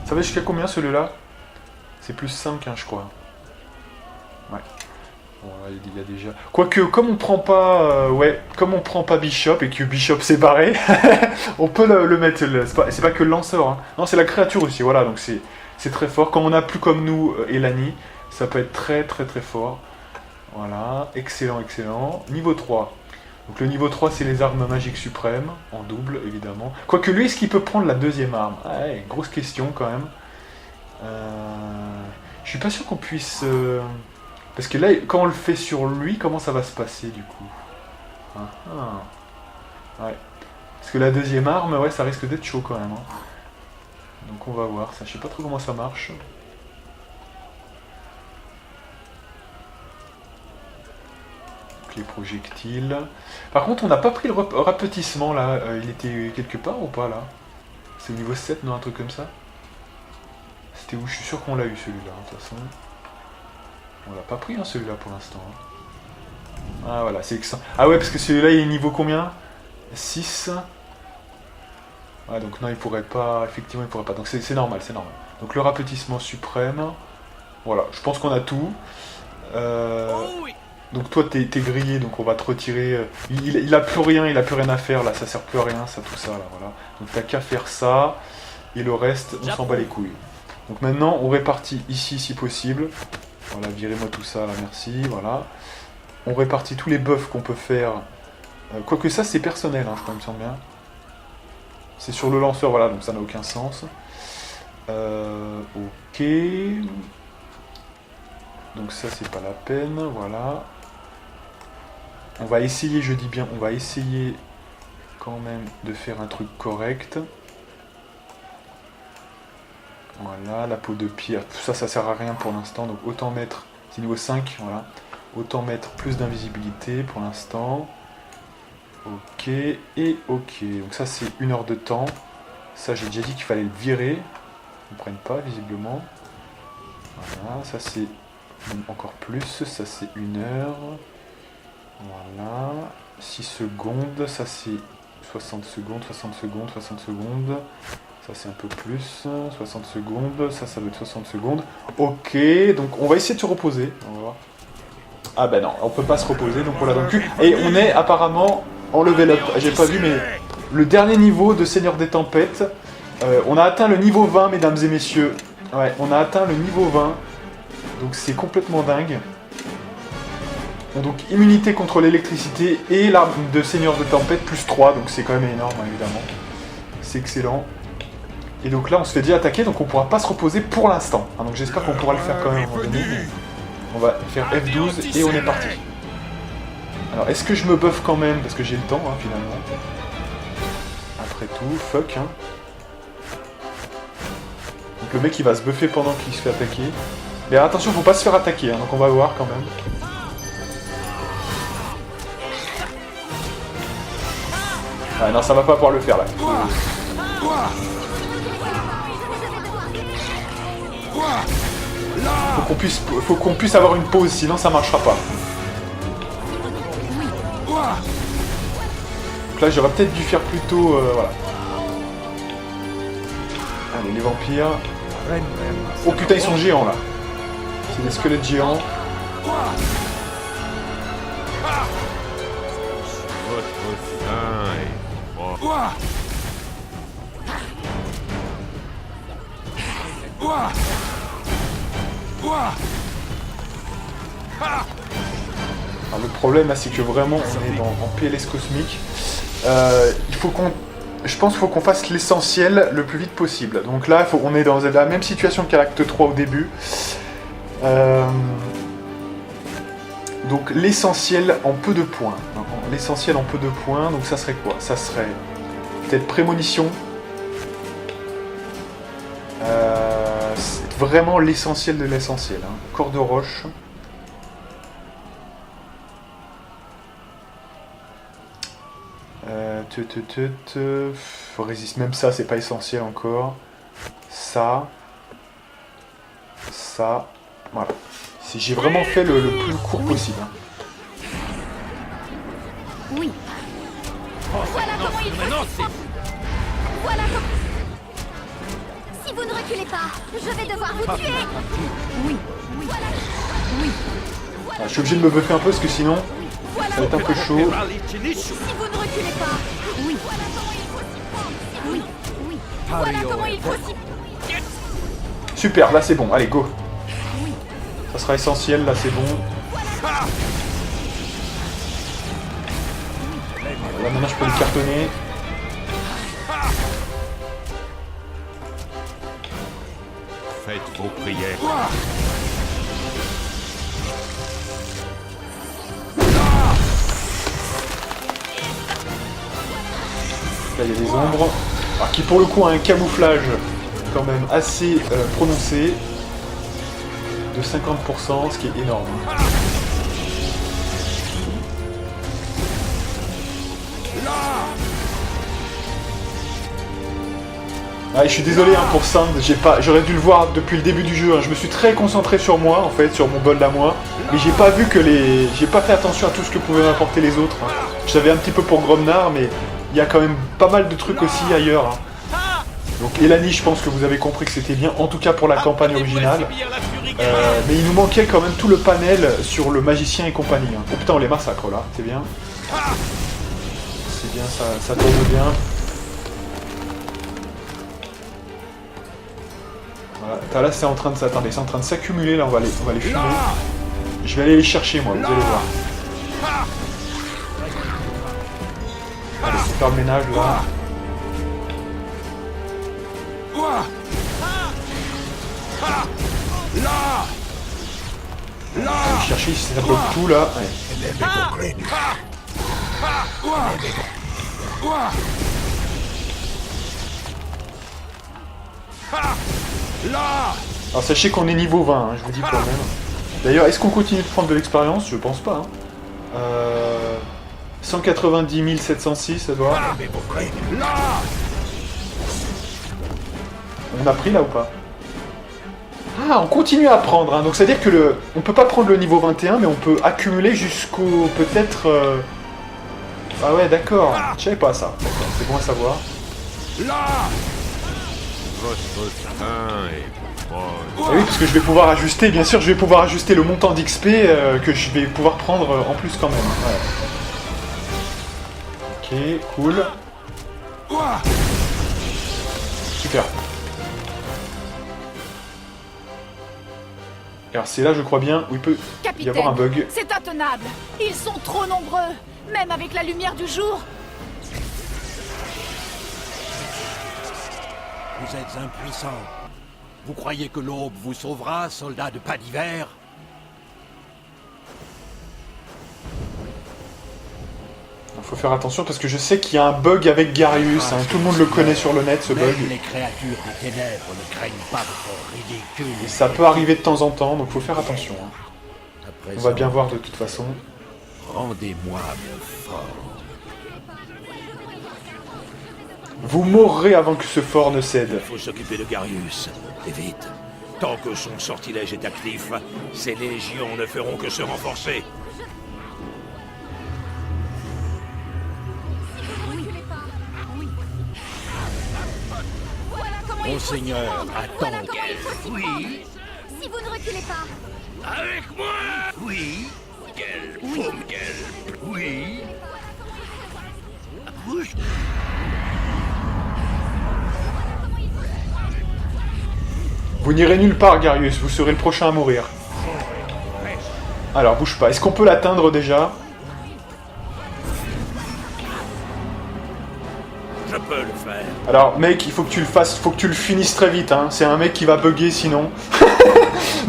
Ça va jusqu'à combien celui-là? C'est plus 5 hein, je crois. Ouais. Bon, là, il y a déjà... Quoique, comme on prend pas... comme on prend pas Bishop et que Bishop s'est barré, on peut le mettre... C'est pas que le lanceur. Hein. Non, c'est la créature aussi, voilà. Donc c'est très fort. Quand on a plus comme nous Elani, ça peut être très fort. Voilà. Excellent. Niveau 3. Donc le niveau 3, c'est les armes magiques suprêmes, en double, évidemment. Quoique lui, est-ce qu'il peut prendre la deuxième arme? Ouais, grosse question, quand même. Je suis pas sûr qu'on puisse... Parce que là, quand on le fait sur lui, comment ça va se passer, du coup? Ouais. Parce que la deuxième arme, ouais, ça risque d'être chaud, quand même. Hein. Donc on va voir ça. Je sais pas trop comment ça marche. Donc, les projectiles. Par contre, on n'a pas pris le rapetissement, là. Il était quelque part ou pas, là? C'est au niveau 7, non? Un truc comme ça? C'était où? Je suis sûr qu'on l'a eu, celui-là, de toute façon. On l'a pas pris hein, celui-là pour l'instant. Ah voilà, c'est excellent. Ah ouais, parce que celui-là il est niveau combien? 6. Ouais, donc non, il pourrait pas. Effectivement, il pourrait pas. Donc c'est normal, c'est normal. Donc le rapetissement suprême. Voilà, je pense qu'on a tout. Donc toi t'es grillé, donc on va te retirer. Il a plus rien, à faire là, ça sert plus à rien, ça, tout ça là, voilà. Donc t'as qu'à faire ça. Et le reste, on s'en bat les couilles. Donc maintenant, on répartit ici si possible. Voilà, virez-moi tout ça, là, merci, voilà. On répartit tous les buffs qu'on peut faire. Quoique ça, c'est personnel, hein, je crois, il me semble bien. C'est sur le lanceur, voilà, donc ça n'a aucun sens. Ok. Donc ça, c'est pas la peine, voilà. On va essayer, je dis bien, on va essayer quand même de faire un truc correct. Voilà, la peau de pierre, tout ça, ça sert à rien pour l'instant, donc autant mettre, c'est niveau 5, voilà, autant mettre plus d'invisibilité pour l'instant. Ok, et ok, donc ça c'est 1 heure de temps, ça j'ai déjà dit qu'il fallait le virer, ils ne prennent pas visiblement. Voilà, ça c'est encore plus, ça c'est 1 heure, voilà, 6 secondes, ça c'est 60 secondes, 60 secondes, 60 secondes. Ça c'est un peu plus, 60 secondes, ça va être 60 secondes. Ok, donc on va essayer de se reposer. On va voir. Ah ben non, on peut pas se reposer, donc on l'a dans le cul. Et on est apparemment en level up. J'ai pas vu, mais le dernier niveau de Seigneur des Tempêtes. On a atteint le niveau 20, mesdames et messieurs. Ouais, on a atteint le niveau 20. Donc c'est complètement dingue. Donc immunité contre l'électricité et l'arme de Seigneur des Tempêtes plus 3. Donc c'est quand même énorme, hein, évidemment. C'est excellent. Et donc là on se fait déjà attaquer, donc on pourra pas se reposer pour l'instant. Hein, donc j'espère qu'on pourra le faire quand même à un moment donné. On va faire F12 et on est parti. Alors est-ce que je me buff quand même? Parce que j'ai le temps hein, finalement. Après tout, fuck hein. Donc le mec il va se buffer pendant qu'il se fait attaquer. Mais attention, faut pas se faire attaquer, hein, donc on va voir quand même. Ah non, ça va pas pouvoir le faire là. Faut qu'on puisse avoir une pause, sinon ça marchera pas. Donc là j'aurais peut-être dû faire plutôt... voilà. Allez, les vampires. Oh putain, ils sont géants là. C'est des squelettes géants. Alors, le problème là, c'est que vraiment on est en PLS cosmique. Il faut qu'on... Je pense qu'il faut qu'on fasse l'essentiel le plus vite possible. Donc là, on est dans la même situation qu'à l'acte 3 au début. Donc l'essentiel en peu de points. L'essentiel en peu de points, donc ça serait quoi? Ça serait peut-être prémonition. C'est vraiment l'essentiel de l'essentiel. Hein. Corps de roche. Résiste, même ça, c'est pas essentiel encore. Ça. Voilà. J'ai vraiment fait le plus court possible. Hein. Oui. Voilà comment il faut. Voilà comment... Si vous ne reculez pas, je vais devoir vous tuer. Oui. Voilà. Oui. Ah, je suis obligé de me buffer un peu parce que sinon, ça va être un peu chaud. Si vous ne reculez pas. Oui. Voilà comment il faut s'y prendre. Oui. Voilà comment il faut s'y... Super, là c'est bon. Allez, go. Ça sera essentiel, là c'est bon. Là maintenant je peux le cartonner. Faites vos prières. Là il y a des ombres. Alors, qui pour le coup a un camouflage quand même assez prononcé. De 50%, ce qui est énorme. Ah, je suis désolé hein, pour Sand, j'aurais dû le voir depuis le début du jeu. Hein. Je me suis très concentré sur moi, en fait, sur mon bol à moi. Mais j'ai pas vu que j'ai pas fait attention à tout ce que pouvaient m'apporter les autres. Hein. Je savais un petit peu pour Gromnar, mais il y a quand même pas mal de trucs aussi ailleurs. Hein. Donc Elani, je pense que vous avez compris que c'était bien, en tout cas pour la campagne originale. Mais il nous manquait quand même tout le panel sur le magicien et compagnie. Hein. Oh putain, on les massacre là, c'est bien. C'est bien, ça tourne bien. Voilà. Là c'est en train de s'attendre, c'est en train de s'accumuler là, on va les fumer. Je vais aller les chercher moi, vous allez voir. Allez, c'est faire le ménage là. On va aller chercher si ça bloque tout là. Allez. Alors sachez qu'on est niveau 20, hein, je vous dis quand même. D'ailleurs, est-ce qu'on continue de prendre de l'expérience? Je pense pas. Hein. 190 706, ça doit. On a pris là ou pas? Ah, on continue à prendre, hein. Donc c'est à dire que on peut pas prendre le niveau 21, mais on peut accumuler jusqu'au peut-être. Ah ouais, d'accord. Je savais pas ça. D'accord, c'est bon à savoir. Votre train est proche. Et oui, parce que je vais pouvoir ajuster, bien sûr, je vais pouvoir ajuster le montant d'XP que je vais pouvoir prendre en plus quand même. Ouais. Ok, cool. Super. Alors c'est là, je crois bien, où il peut y avoir un bug. C'est intenable. Ils sont trop nombreux, même avec la lumière du jour. Vous êtes impuissant. Vous croyez que l'aube vous sauvera, soldats de pas d'hiver? Il faut faire attention parce que je sais qu'il y a un bug avec Garius, hein. Tout le monde le connaît sur le net, ce bug. Même les créatures des ténèbres ne craignent pas votre ridicule. Et ça peut arriver de temps en temps, donc il faut faire attention. Hein. On va bien voir de toute façon. Rendez-moi mon fort. Vous mourrez avant que ce fort ne cède. Il faut s'occuper de Garius, et vite. Tant que son sortilège est actif, ses légions ne feront que se renforcer. Monseigneur, attends. Oui. Si vous ne reculez pas. Avec moi. Oui. Quelle paume, quelle... Oui. Bouge. Vous n'irez nulle part, Garius, vous serez le prochain à mourir. Alors, bouge pas. Est-ce qu'on peut l'atteindre déjà? Je peux le faire. Alors, mec, il faut que tu le fasses, faut que tu le finisses très vite, hein. C'est un mec qui va bugger sinon.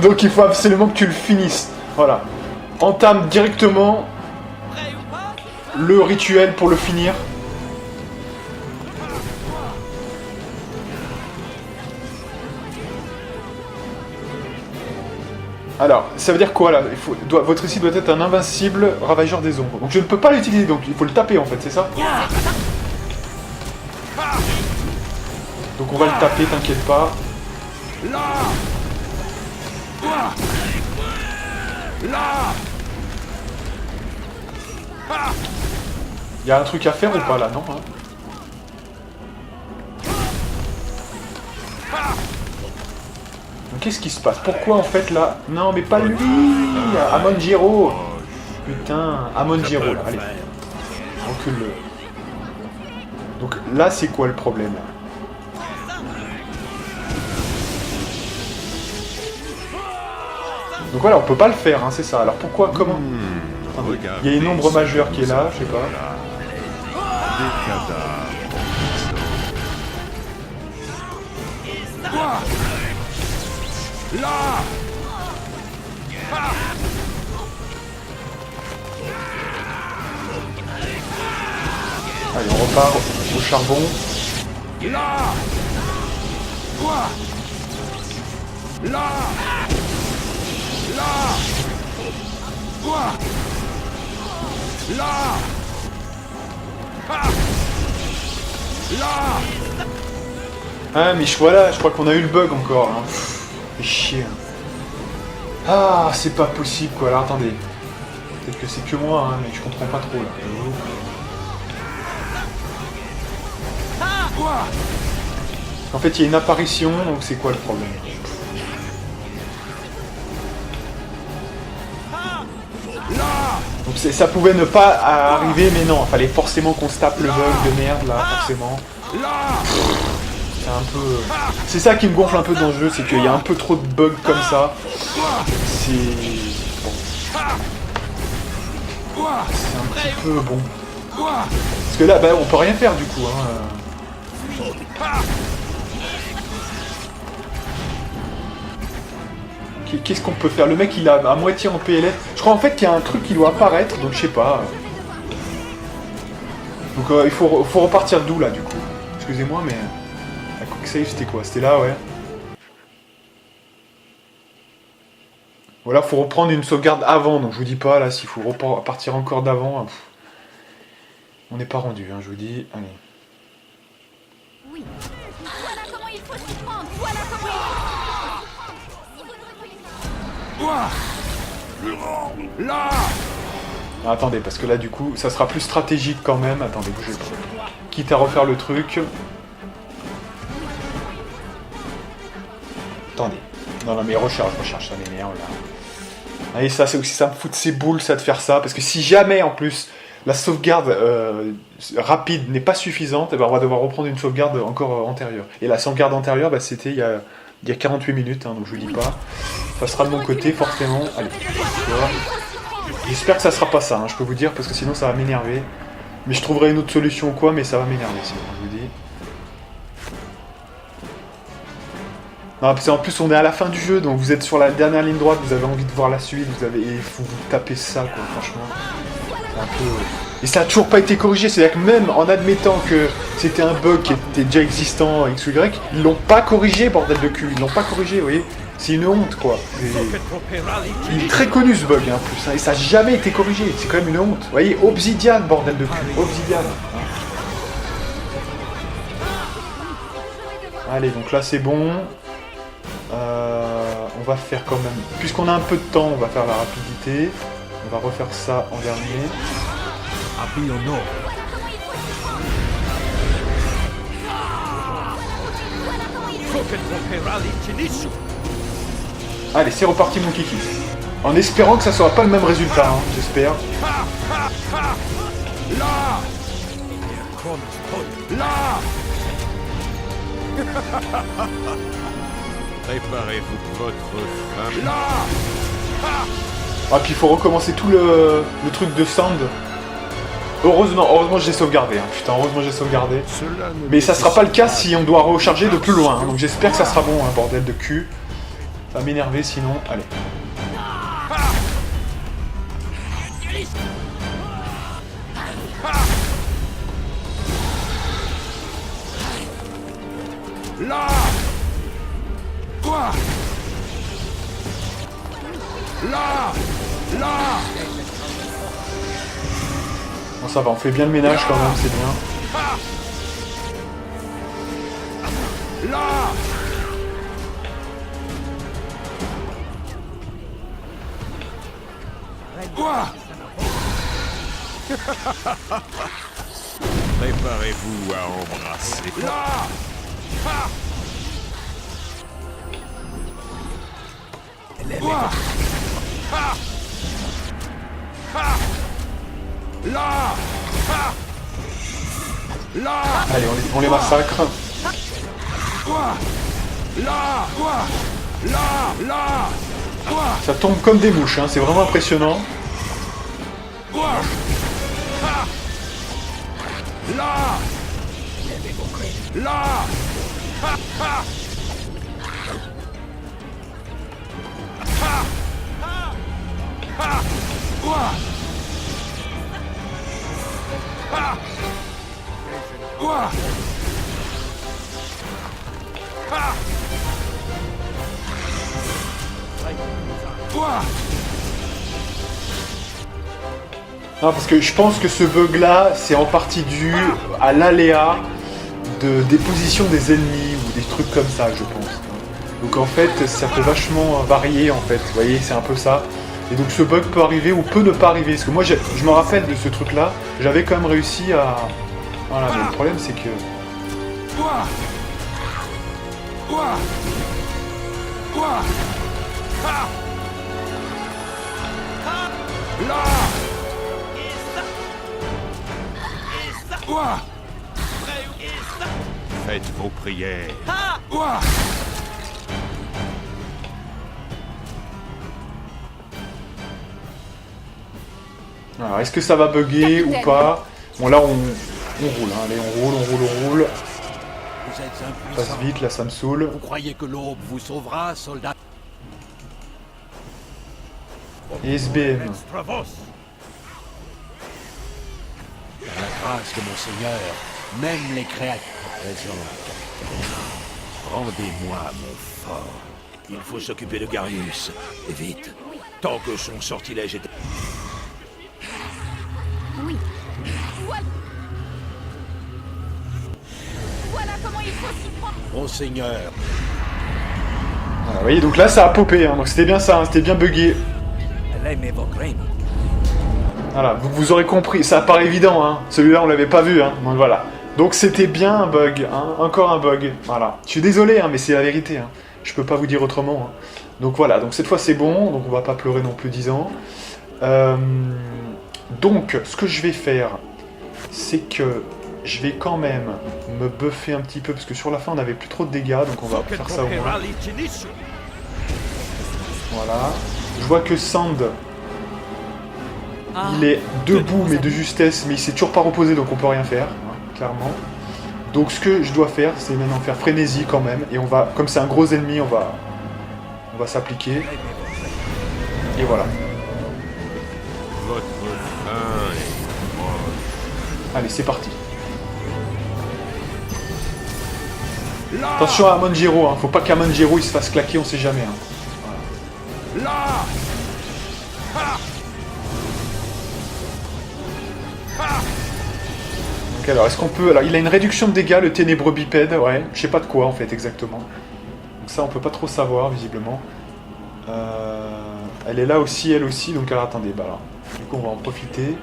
Donc il faut absolument que tu le finisses. Voilà. Entame directement le rituel pour le finir. Alors, ça veut dire quoi là? Votre ici doit être un invincible ravageur des ombres. Donc je ne peux pas l'utiliser, donc il faut le taper en fait, c'est ça? Donc on va le taper, t'inquiète pas. Il y a un truc à faire ou pas là, non hein? Donc qu'est-ce qui se passe? Pourquoi en fait là? Non mais pas lui! Amonjiro! Putain, Amonjiro là, allez. Recule-le. Donc là c'est quoi le problème? Donc voilà, on peut pas le faire, hein, c'est ça. Alors pourquoi, comment? Attendez, il y a une ombre majeure qui est là, je sais pas. Allez, on repart au charbon. Ah mais voilà, je crois qu'on a eu le bug encore. Hein. Fait chier. Hein. Ah, c'est pas possible quoi. Alors attendez. Peut-être que c'est que moi, hein, mais je comprends pas trop là. En fait, il y a une apparition, donc c'est quoi le problème? Donc ça pouvait ne pas arriver, mais non, il fallait forcément qu'on se tape le bug de merde là, forcément. C'est un peu... C'est ça qui me gonfle un peu dans le jeu, c'est qu'il y a un peu trop de bugs comme ça. C'est... Bon. C'est un petit peu bon. Parce que là, bah, on peut rien faire du coup. Hein. Qu'est-ce qu'on peut faire? Le mec il a à moitié en PLF. Je crois en fait qu'il y a un truc qui doit apparaître, donc je sais pas. Donc il faut repartir d'où là du coup? Excusez-moi mais... La quick save c'était quoi? C'était là ouais. Voilà, faut reprendre une sauvegarde avant, donc je vous dis pas là s'il faut repartir encore d'avant. On n'est pas rendu, hein, je vous dis. Allez. Oui. Voilà comment il faut s'y prendre. Voilà comment il faut. Là. Ah, attendez, parce que là du coup, ça sera plus stratégique quand même. Attendez, bougez pas. Quitte à refaire le truc. Attendez. Non, mais recharge, ça m'énerve là. Allez, ça c'est aussi ça me fout de ses boules ça de faire ça, parce que si jamais en plus la sauvegarde rapide n'est pas suffisante, eh ben, on va devoir reprendre une sauvegarde encore antérieure. Et la sauvegarde antérieure, bah, c'était il y a 48 minutes, hein, donc je vous dis pas. Ça sera de mon côté forcément. Allez, voilà. J'espère que ça sera pas ça, hein, je peux vous dire, parce que sinon ça va m'énerver. Mais je trouverai une autre solution ou quoi, mais ça va m'énerver sinon, je vous dis. Non, parce qu'en plus on est à la fin du jeu, donc vous êtes sur la dernière ligne droite, vous avez envie de voir la suite, il faut vous taper ça quoi, franchement. C'est un peu... Et ça a toujours pas été corrigé, c'est-à-dire que même en admettant que c'était un bug qui était déjà existant X ou Y, ils l'ont pas corrigé, bordel de cul, ils l'ont pas corrigé, vous voyez. C'est une honte quoi. Il est très connu ce bug hein, en plus, hein, et ça a jamais été corrigé, c'est quand même une honte. Vous voyez, Obsidian, bordel de cul, Obsidian. Allez, donc là c'est bon. On va faire quand même... Puisqu'on a un peu de temps, on va faire la rapidité. On va refaire ça en dernier. Allez, c'est reparti mon kiki. En espérant que ça sera pas le même résultat, hein, j'espère. Préparez-vous votre fin. Ah, puis il faut recommencer tout le truc de Sand. Heureusement j'ai sauvegardé. Hein. Putain, heureusement j'ai sauvegardé. Mais ça sera pas le cas si on doit recharger de plus loin. Hein. Donc j'espère que ça sera bon, hein, bordel de cul. Ça va m'énerver sinon. Allez. Là. Quoi? Là. Bon, ça va, on fait bien le ménage quand même, c'est bien. Là. Quoi? Préparez-vous à embrasser. Là. Quoi? Là. Là. Allez, on les massacre. Quoi? Là. Quoi? Là. Quoi? Ça tombe comme des mouches, hein, c'est vraiment impressionnant. Quoi? Là. Là. Quoi? Quoi? Quoi? Non, parce que je pense que ce bug là, c'est en partie dû à l'aléa des positions des ennemis ou des trucs comme ça, je pense. Donc en fait, ça peut vachement varier en fait, vous voyez, c'est un peu ça. Et donc ce bug peut arriver ou peut ne pas arriver. Parce que moi, je me rappelle de ce truc là, j'avais quand même réussi à... Voilà, mais le problème c'est que... Quoi? Quoi? Quoi? Là. Quoi? Faites vos prières. Quoi? Alors, est-ce que ça va bugger ou pas? Bon, là, on roule, hein. Allez, on roule. Vous êtes On passe vite, là, ça me saoule. Vous croyez que l'aube vous sauvera, soldat? Et SBM. Par la grâce de mon Seigneur, même les créatures présentes. Rendez-moi mon fort. Il faut s'occuper de Garius. Et vite. Tant que son sortilège est... Oui. Voilà comment il faut s'y prendre. Mon Seigneur, Voilà, vous voyez, donc là, ça a popé, hein. Donc c'était bien ça, hein. C'était bien bugué. Voilà, vous aurez compris, ça paraît évident, hein. Celui-là, on l'avait pas vu, hein. Donc voilà. Donc c'était bien un bug, hein. Encore un bug. Voilà. Je suis désolé, hein, mais c'est la vérité, hein. Je peux pas vous dire autrement, hein. Donc voilà, donc cette fois c'est bon, donc on va pas pleurer non plus 10 ans. Donc, ce que je vais faire, c'est que je vais quand même me buffer un petit peu, parce que sur la fin on avait plus trop de dégâts, donc on va faire ça au moins. Voilà. Je vois que Sand, il est debout mais de justesse, mais il s'est toujours pas reposé, donc on peut rien faire, hein, clairement. Donc ce que je dois faire, c'est maintenant faire frénésie quand même, et on va, comme c'est un gros ennemi, on va s'appliquer. Et voilà. Votre fin est proche. Allez, c'est parti. Attention à Manjiro, hein. Faut pas qu'à Manjiro il se fasse claquer, on sait jamais. Hein. Voilà. Là. Donc alors, est-ce qu'on peut... Alors, il a une réduction de dégâts, le ténébreux bipède, ouais. Je sais pas de quoi, en fait, exactement. Donc ça, on peut pas trop savoir, visiblement. Elle est là aussi, elle aussi, donc alors, attendez, bah alors... Du coup, on va en profiter.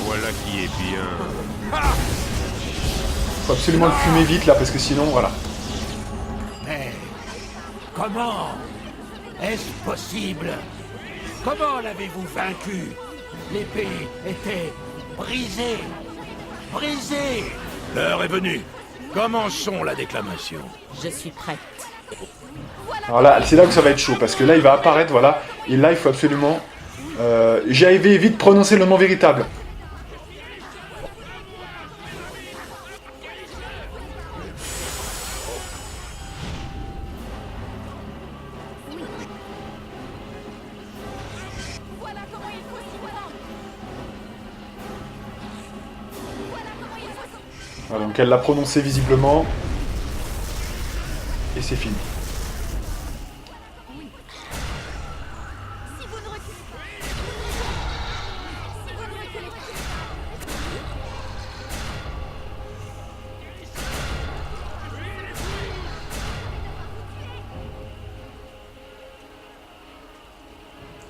Voilà qui est bien. Faut absolument le fumer vite, là, parce que sinon, voilà. mais comment est-ce possible? Comment l'avez-vous vaincu? L'épée était brisée. brisé. L'heure est venue. Commençons la déclamation. Je suis prête. Alors là, c'est là que ça va être chaud, parce que là, il va apparaître, voilà. Et là, il faut absolument... J'avais vite prononcé le nom véritable. Voilà comment il faut s'y prendre. Voilà comment il faut s'y... Voilà, donc elle l'a prononcé visiblement. Et c'est fini. Si vous ne reculez pas. Si vous ne reculez pas.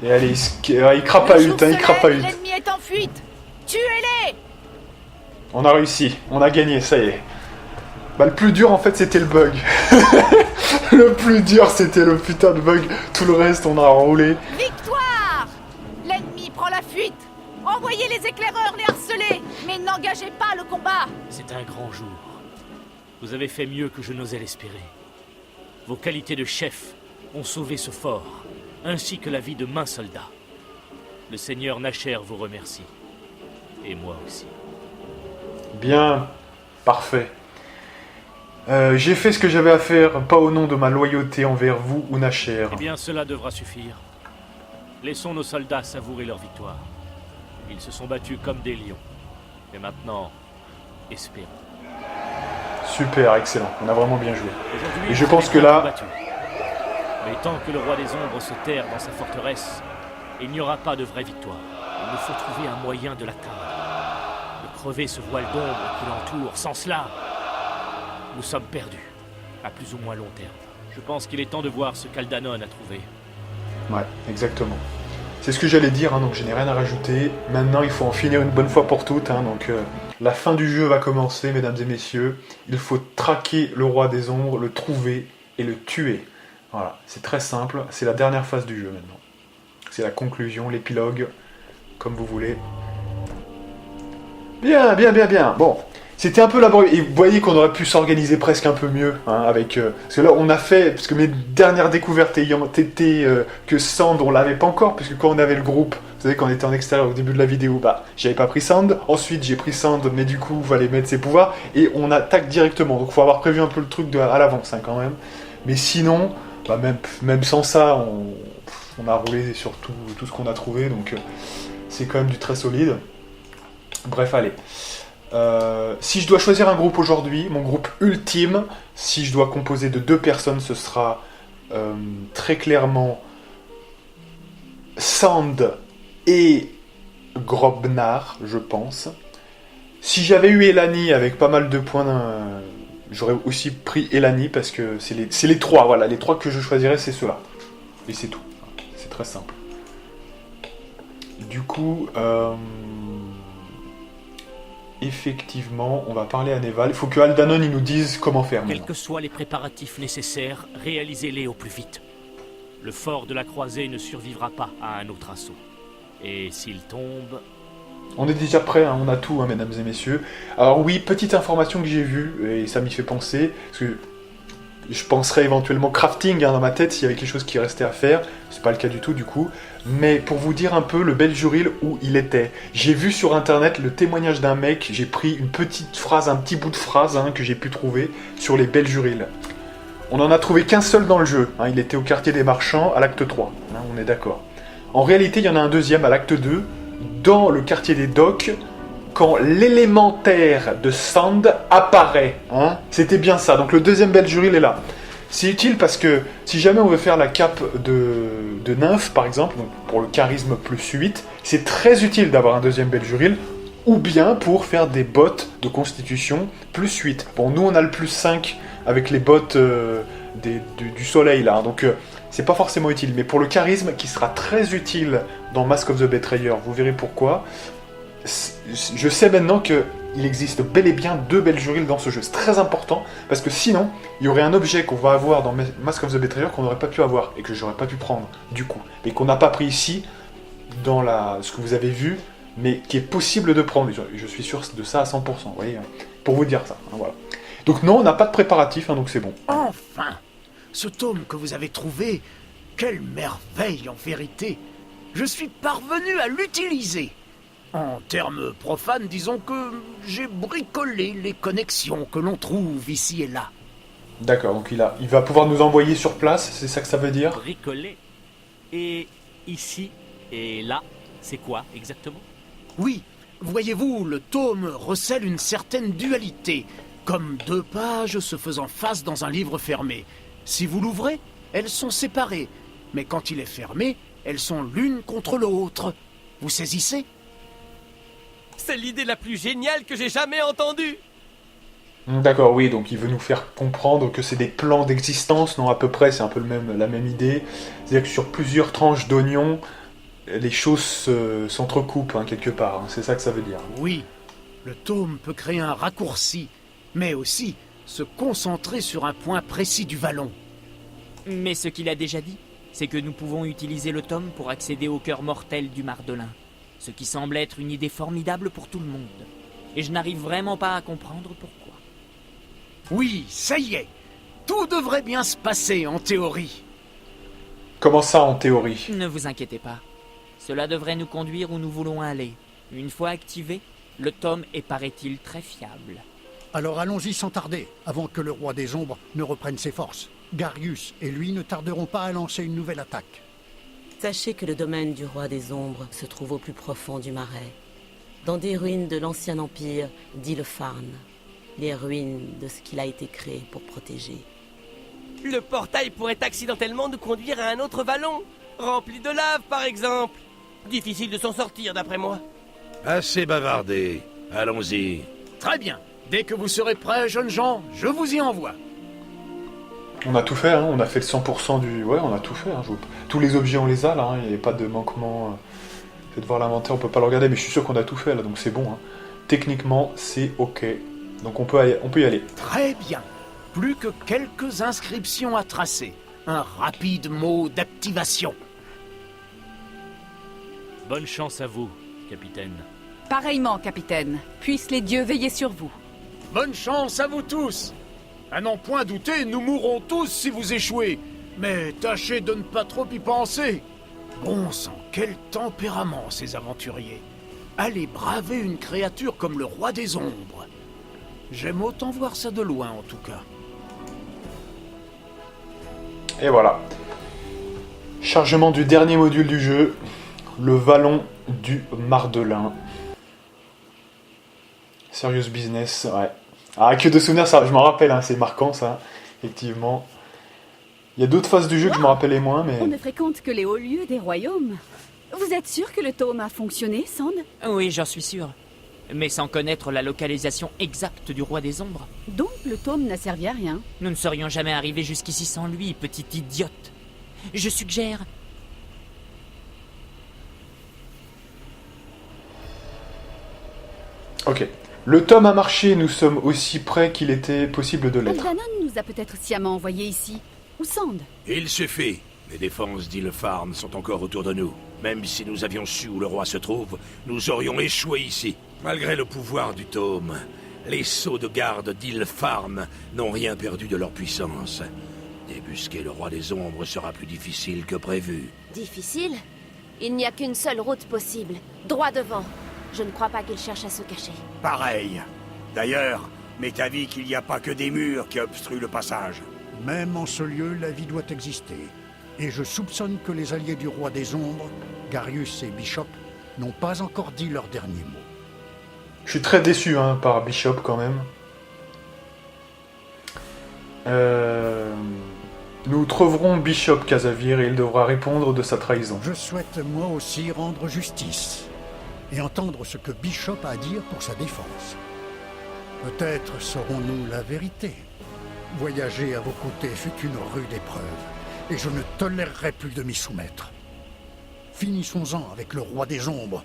Et allez, il crapahute, hein, il crapahute. L'ennemi est en fuite. Tuez-les. On a réussi, on a gagné, ça y est. Bah le plus dur en fait c'était le bug. Le plus dur c'était le putain de bug. Tout le reste on a roulé. Victoire. L'ennemi prend la fuite. Envoyez les éclaireurs les harceler, mais n'engagez pas le combat. C'est un grand jour. Vous avez fait mieux que je n'osais l'espérer. Vos qualités de chef ont sauvé ce fort, ainsi que la vie de maints soldats. Le seigneur Nacher vous remercie. Et moi aussi. Bien, parfait. J'ai fait ce que j'avais à faire, pas au nom de ma loyauté envers vous ou Nacher. Eh bien, cela devra suffire. Laissons nos soldats savourer leur victoire. Ils se sont battus comme des lions. Et maintenant, espérons. Super, excellent. On a vraiment bien joué. Aujourd'hui, Et je vous pense avez que bien là... combattu. Mais tant que le roi des ombres se terre dans sa forteresse, il n'y aura pas de vraie victoire. Il nous faut trouver un moyen de l'atteindre. De crever ce voile d'ombre qui l'entoure. Sans cela, nous sommes perdus. À plus ou moins long terme. Je pense qu'il est temps de voir ce qu'Aldanon a trouvé. Ouais, exactement. C'est ce que j'allais dire, hein, donc je n'ai rien à rajouter. Maintenant, il faut en finir une bonne fois pour toutes. Hein, donc, la fin du jeu va commencer, mesdames et messieurs. Il faut traquer le roi des ombres, le trouver et le tuer. Voilà, c'est très simple. C'est la dernière phase du jeu maintenant. C'est la conclusion, l'épilogue, comme vous voulez. Bien, bien, bien, bien. Bon, c'était un peu laborieux. Et vous voyez qu'on aurait pu s'organiser presque un peu mieux. Hein, avec, parce que là, on a fait... Parce que mes dernières découvertes ayant été que Sand, on l'avait pas encore. Puisque quand on avait le groupe, vous savez, quand on était en extérieur au début de la vidéo, bah, j'avais pas pris Sand. Ensuite, j'ai pris Sand, mais du coup, il fallait mettre ses pouvoirs. Et on attaque directement. Donc, il faut avoir prévu un peu le truc à l'avance, hein, quand même. Mais sinon, bah, même sans ça, on a roulé sur tout ce qu'on a trouvé. Donc, c'est quand même du très solide. Bref, allez. Si je dois choisir un groupe aujourd'hui, mon groupe ultime, si je dois composer de 2 personnes, ce sera très clairement Sand et Grobnar, je pense. Si j'avais eu Elani avec pas mal de points, j'aurais aussi pris Elani parce que c'est les 3, voilà, les 3 que je choisirais, c'est ceux-là. Et c'est tout. C'est très simple. Du coup... effectivement, on va parler à Neval. Il faut que Aldanon il nous dise comment faire. Quels maintenant. que soient les préparatifs nécessaires, réalisez-les au plus vite. Le fort de la Croisée ne survivra pas à un autre assaut. Et s'il tombe... On est déjà prêt, hein, on a tout, hein, mesdames et messieurs. Alors oui, petite information que j'ai vue, et ça m'y fait penser, parce que je penserais éventuellement crafting, hein, dans ma tête s'il y avait quelque chose qui restait à faire. C'est pas le cas du tout du coup. Mais pour vous dire un peu le Beljuril où il était. J'ai vu sur internet le témoignage d'un mec, j'ai pris une petite phrase, un petit bout de phrase hein, que j'ai pu trouver sur les Beljuril. On en a trouvé qu'un seul dans le jeu, hein, il était au quartier des marchands à l'acte 3, hein, on est d'accord. En réalité il y en a un deuxième à l'acte 2, dans le quartier des docks, quand l'élémentaire de Sand apparaît. Hein. C'était bien ça, donc le deuxième Beljuril est là. C'est utile parce que si jamais on veut faire la cape de nymphe, par exemple, donc pour le charisme plus 8, c'est très utile d'avoir un deuxième Beljuril, ou bien pour faire des bottes de constitution plus 8. Bon, nous on a le plus 5 avec les bottes du soleil là, hein, donc c'est pas forcément utile. Mais pour le charisme, qui sera très utile dans Mask of the Betrayer, vous verrez pourquoi, je sais maintenant qu'il existe bel et bien 2 Beljuril dans ce jeu. C'est très important, parce que sinon, il y aurait un objet qu'on va avoir dans Mask of the Betrayer qu'on n'aurait pas pu avoir, et que j'aurais pas pu prendre, du coup. Et qu'on n'a pas pris ici, dans ce que vous avez vu, mais qui est possible de prendre. Je suis sûr de ça à 100%, vous voyez, hein, pour vous dire ça. Hein, voilà. Donc non, on n'a pas de préparatif, hein, donc c'est bon. Enfin! Ce tome que vous avez trouvé, quelle merveille en vérité! Je suis parvenu à l'utiliser. En termes profanes, disons que j'ai bricolé les connexions que l'on trouve ici et là. D'accord, donc il va pouvoir nous envoyer sur place, c'est ça que ça veut dire? Bricolé. Et ici et là, c'est quoi exactement? Oui, voyez-vous, le tome recèle une certaine dualité, comme deux pages se faisant face dans un livre fermé. Si vous l'ouvrez, elles sont séparées, mais quand il est fermé, elles sont l'une contre l'autre. Vous saisissez? C'est l'idée la plus géniale que j'ai jamais entendue. D'accord, oui, donc il veut nous faire comprendre que c'est des plans d'existence, non, à peu près, c'est un peu la même idée. C'est-à-dire que sur plusieurs tranches d'oignons, les choses s'entrecoupent, hein, quelque part, hein, c'est ça que ça veut dire. Oui, le tome peut créer un raccourci, mais aussi se concentrer sur un point précis du vallon. Mais ce qu'il a déjà dit, c'est que nous pouvons utiliser le tome pour accéder au cœur mortel du Mardelin. Ce qui semble être une idée formidable pour tout le monde. Et je n'arrive vraiment pas à comprendre pourquoi. Oui, ça y est. Tout devrait bien se passer en théorie. Comment ça, en théorie? Ne vous inquiétez pas. Cela devrait nous conduire où nous voulons aller. Une fois activé, le tome est, paraît-il, très fiable. Alors allons-y sans tarder, avant que le roi des ombres ne reprenne ses forces. Garius et lui ne tarderont pas à lancer une nouvelle attaque. Sachez que le domaine du roi des ombres se trouve au plus profond du marais, dans des ruines de l'ancien empire d'Ilfarn, les ruines de ce qu'il a été créé pour protéger. Le portail pourrait accidentellement nous conduire à un autre vallon, rempli de lave par exemple. Difficile de s'en sortir d'après moi. Assez bavardé. Allons-y. Très bien. Dès que vous serez prêts, jeunes gens, je vous y envoie. On a tout fait, hein, on a fait le 100% du... Ouais, on a tout fait. Hein, tous les objets, on les a, là, hein, il n'y avait pas de manquement. Faites voir l'inventaire, on peut pas le regarder, mais je suis sûr qu'on a tout fait, là, donc c'est bon. Hein. Techniquement, c'est OK. Donc on peut y aller. Très bien. Plus que quelques inscriptions à tracer. Un rapide mot d'activation. Bonne chance à vous, capitaine. Pareillement, capitaine. Puissent les dieux veiller sur vous. Bonne chance à vous tous. À n'en point douter, nous mourrons tous si vous échouez. Mais tâchez de ne pas trop y penser. Bon sang, quel tempérament, ces aventuriers. Allez braver une créature comme le roi des ombres. J'aime autant voir ça de loin, en tout cas. Et voilà. Chargement du dernier module du jeu. Le vallon du Mardelin. Serious business, ouais. Ah, que de souvenirs, ça, je m'en rappelle, hein, c'est marquant ça, effectivement. Il y a d'autres phases du jeu que je me rappelais moins, mais... On ne fréquente que les hauts lieux des royaumes. Vous êtes sûr que le tome a fonctionné, Sand? Oui, j'en suis sûr. Mais sans connaître la localisation exacte du roi des ombres. Donc le tome n'a servi à rien. Nous ne serions jamais arrivés jusqu'ici sans lui, petite idiote. Je suggère... Ok. Le tome a marché, nous sommes aussi près qu'il était possible de l'être. Aldanon nous a peut-être sciemment envoyés ici. Ou Sand? Il suffit. Les défenses d'Ilfarn sont encore autour de nous. Même si nous avions su où le roi se trouve, nous aurions échoué ici. Malgré le pouvoir du tome, les sceaux de garde d'Ilfarn n'ont rien perdu de leur puissance. Débusquer le roi des ombres sera plus difficile que prévu. Difficile? Il n'y a qu'une seule route possible. Droit devant. Je ne crois pas qu'il cherche à se cacher. Pareil. D'ailleurs, m'est avis qu'il n'y a pas que des murs qui obstruent le passage. Même en ce lieu, la vie doit exister. Et je soupçonne que les alliés du roi des ombres, Garius et Bishop, n'ont pas encore dit leur dernier mot. Je suis très déçu hein, par Bishop quand même. Nous trouverons Bishop Casavir et il devra répondre de sa trahison. Je souhaite moi aussi rendre justice et entendre ce que Bishop a à dire pour sa défense. Peut-être saurons-nous la vérité. Voyager à vos côtés fut une rude épreuve, et je ne tolérerai plus de m'y soumettre. Finissons-en avec le roi des ombres,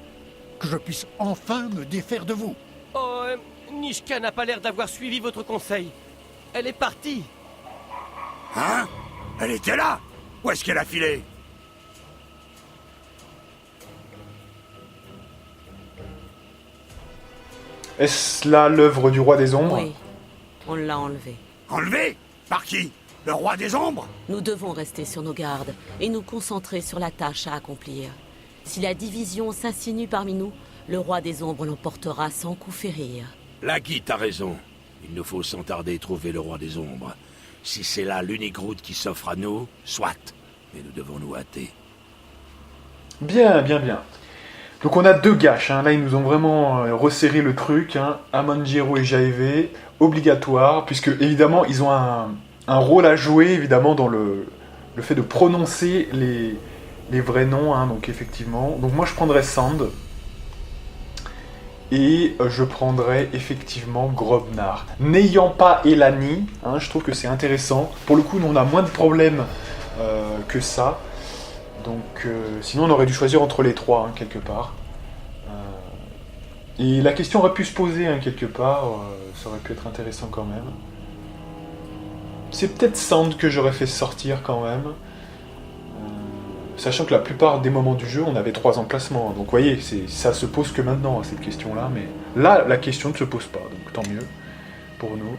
que je puisse enfin me défaire de vous. Oh, Nishka n'a pas l'air d'avoir suivi votre conseil. Elle est partie. Hein? Elle était là? Où est-ce qu'elle a filé? Est-ce là l'œuvre du roi des ombres? Oui, on l'a enlevé. Enlevé? Par qui? Le roi des ombres? Nous devons rester sur nos gardes et nous concentrer sur la tâche à accomplir. Si la division s'insinue parmi nous, le roi des ombres l'emportera sans coup férir. La Guide a raison. Il nous faut sans tarder trouver le roi des ombres. Si c'est là l'unique route qui s'offre à nous, soit. Mais nous devons nous hâter. Bien, bien, bien. Donc on a 2 gâches, hein. Là ils nous ont vraiment resserré le truc, hein. Amanjiro et Jaeve, obligatoire, puisque évidemment ils ont un rôle à jouer évidemment dans le fait de prononcer les vrais noms, hein. Donc effectivement. Donc moi je prendrais Sand, et je prendrais effectivement Grobnar. N'ayant pas Elani, hein, je trouve que c'est intéressant. Pour le coup nous on a moins de problèmes que ça. Donc, sinon on aurait dû choisir entre les 3, hein, quelque part. Et la question aurait pu se poser, hein, quelque part. Ça aurait pu être intéressant quand même. C'est peut-être Sand que j'aurais fait sortir quand même. Sachant que la plupart des moments du jeu, on avait 3 emplacements. Donc vous voyez, ça se pose que maintenant, cette question-là. Mais là, la question ne se pose pas. Donc tant mieux pour nous.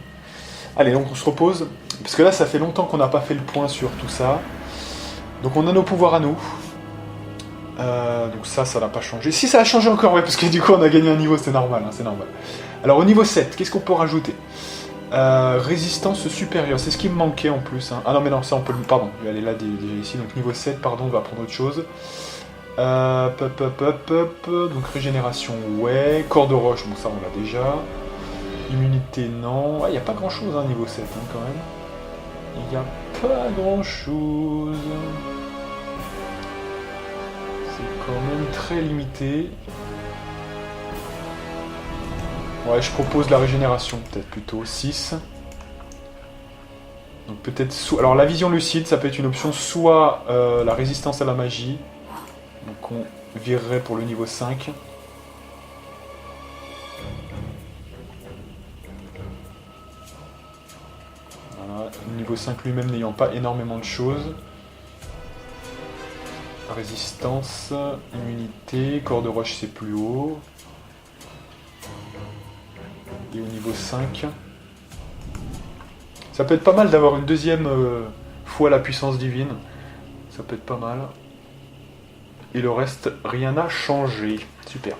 Allez, donc on se repose. Parce que là, ça fait longtemps qu'on n'a pas fait le point sur tout ça. Donc on a nos pouvoirs à nous. Donc ça n'a pas changé. Si, ça a changé encore, ouais, parce que du coup on a gagné un niveau, c'est normal, hein, c'est normal. Alors au niveau 7, qu'est-ce qu'on peut rajouter? Résistance supérieure, c'est ce qui me manquait en plus. Hein. Ah non mais non, ça on peut le... Pardon, je vais aller là déjà ici. Donc niveau 7, pardon, on va prendre autre chose. Donc régénération, ouais. Corps de roche, bon ça on l'a déjà. Immunité, non. Il n'y a pas grand chose, hein, niveau 7, hein, quand même. Il n'y a pas grand chose. C'est quand même très limité. Ouais, je propose la régénération, peut-être plutôt 6. Donc peut-être... Alors la vision lucide, ça peut être une option, soit la résistance à la magie. Donc on virerait pour le niveau 5. Niveau 5 lui-même n'ayant pas énormément de choses. Résistance, immunité, corps de roche c'est plus haut. Et au niveau 5... Ça peut être pas mal d'avoir une deuxième fois la puissance divine. Ça peut être pas mal. Et le reste, rien n'a changé. Super.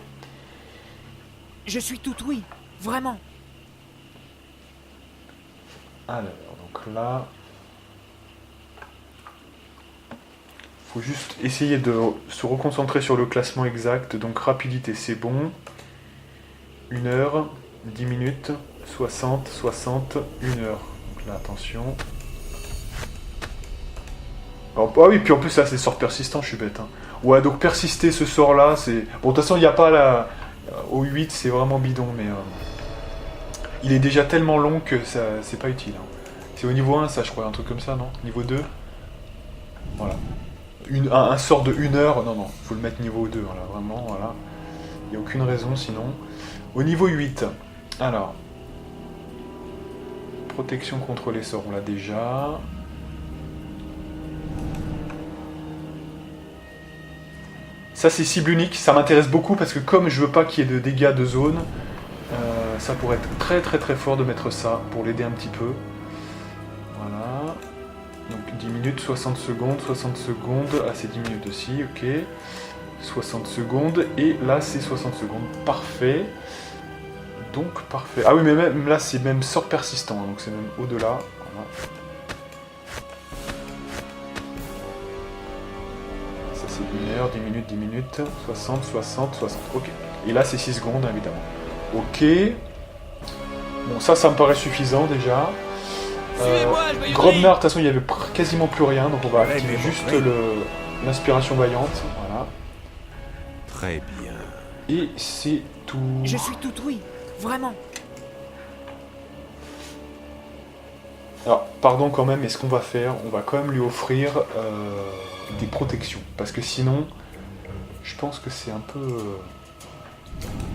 Je suis tout oui, vraiment. Alors, donc là... Faut juste essayer de se reconcentrer sur le classement exact. Donc rapidité, c'est bon. 1 heure, 10 minutes, 60, 60, 1 heure. Donc là, attention. Alors, ah oui, puis en plus, là, c'est sort persistant, je suis bête. Hein. Ouais, donc persister ce sort-là, c'est... Bon, de toute façon, il n'y a pas la... Au 8, c'est vraiment bidon, mais... Il est déjà tellement long que ça, c'est pas utile. Hein. C'est au niveau 1, ça, je crois, un truc comme ça, non? Niveau 2. Voilà. Un sort de 1 heure, non, faut le mettre niveau 2, là, vraiment, voilà. Il n'y a aucune raison, sinon. Au niveau 8, alors... Protection contre les sorts, on l'a déjà. Ça, c'est cible unique, ça m'intéresse beaucoup, parce que comme je veux pas qu'il y ait de dégâts de zone, ça pourrait être très très très fort de mettre ça, pour l'aider un petit peu. Voilà. Donc 10 minutes, 60 secondes, ah c'est 10 minutes aussi, ok. 60 secondes, et là c'est 60 secondes, parfait. Donc parfait. Ah oui, mais même là c'est même sort persistant, donc c'est même au-delà. Voilà. Ça c'est 1 heure, 10 minutes, 10 minutes, 60, 60, 60, ok. Et là c'est 6 secondes évidemment. Ok. Bon ça me paraît suffisant déjà. Grobnar, de toute façon il n'y avait quasiment plus rien, donc on va activer juste l'inspiration vaillante, voilà. Très bien. Et c'est tout. Je suis tout oui, vraiment. Alors, pardon quand même, mais ce qu'on va faire, on va quand même lui offrir des protections, parce que sinon, je pense que c'est un peu...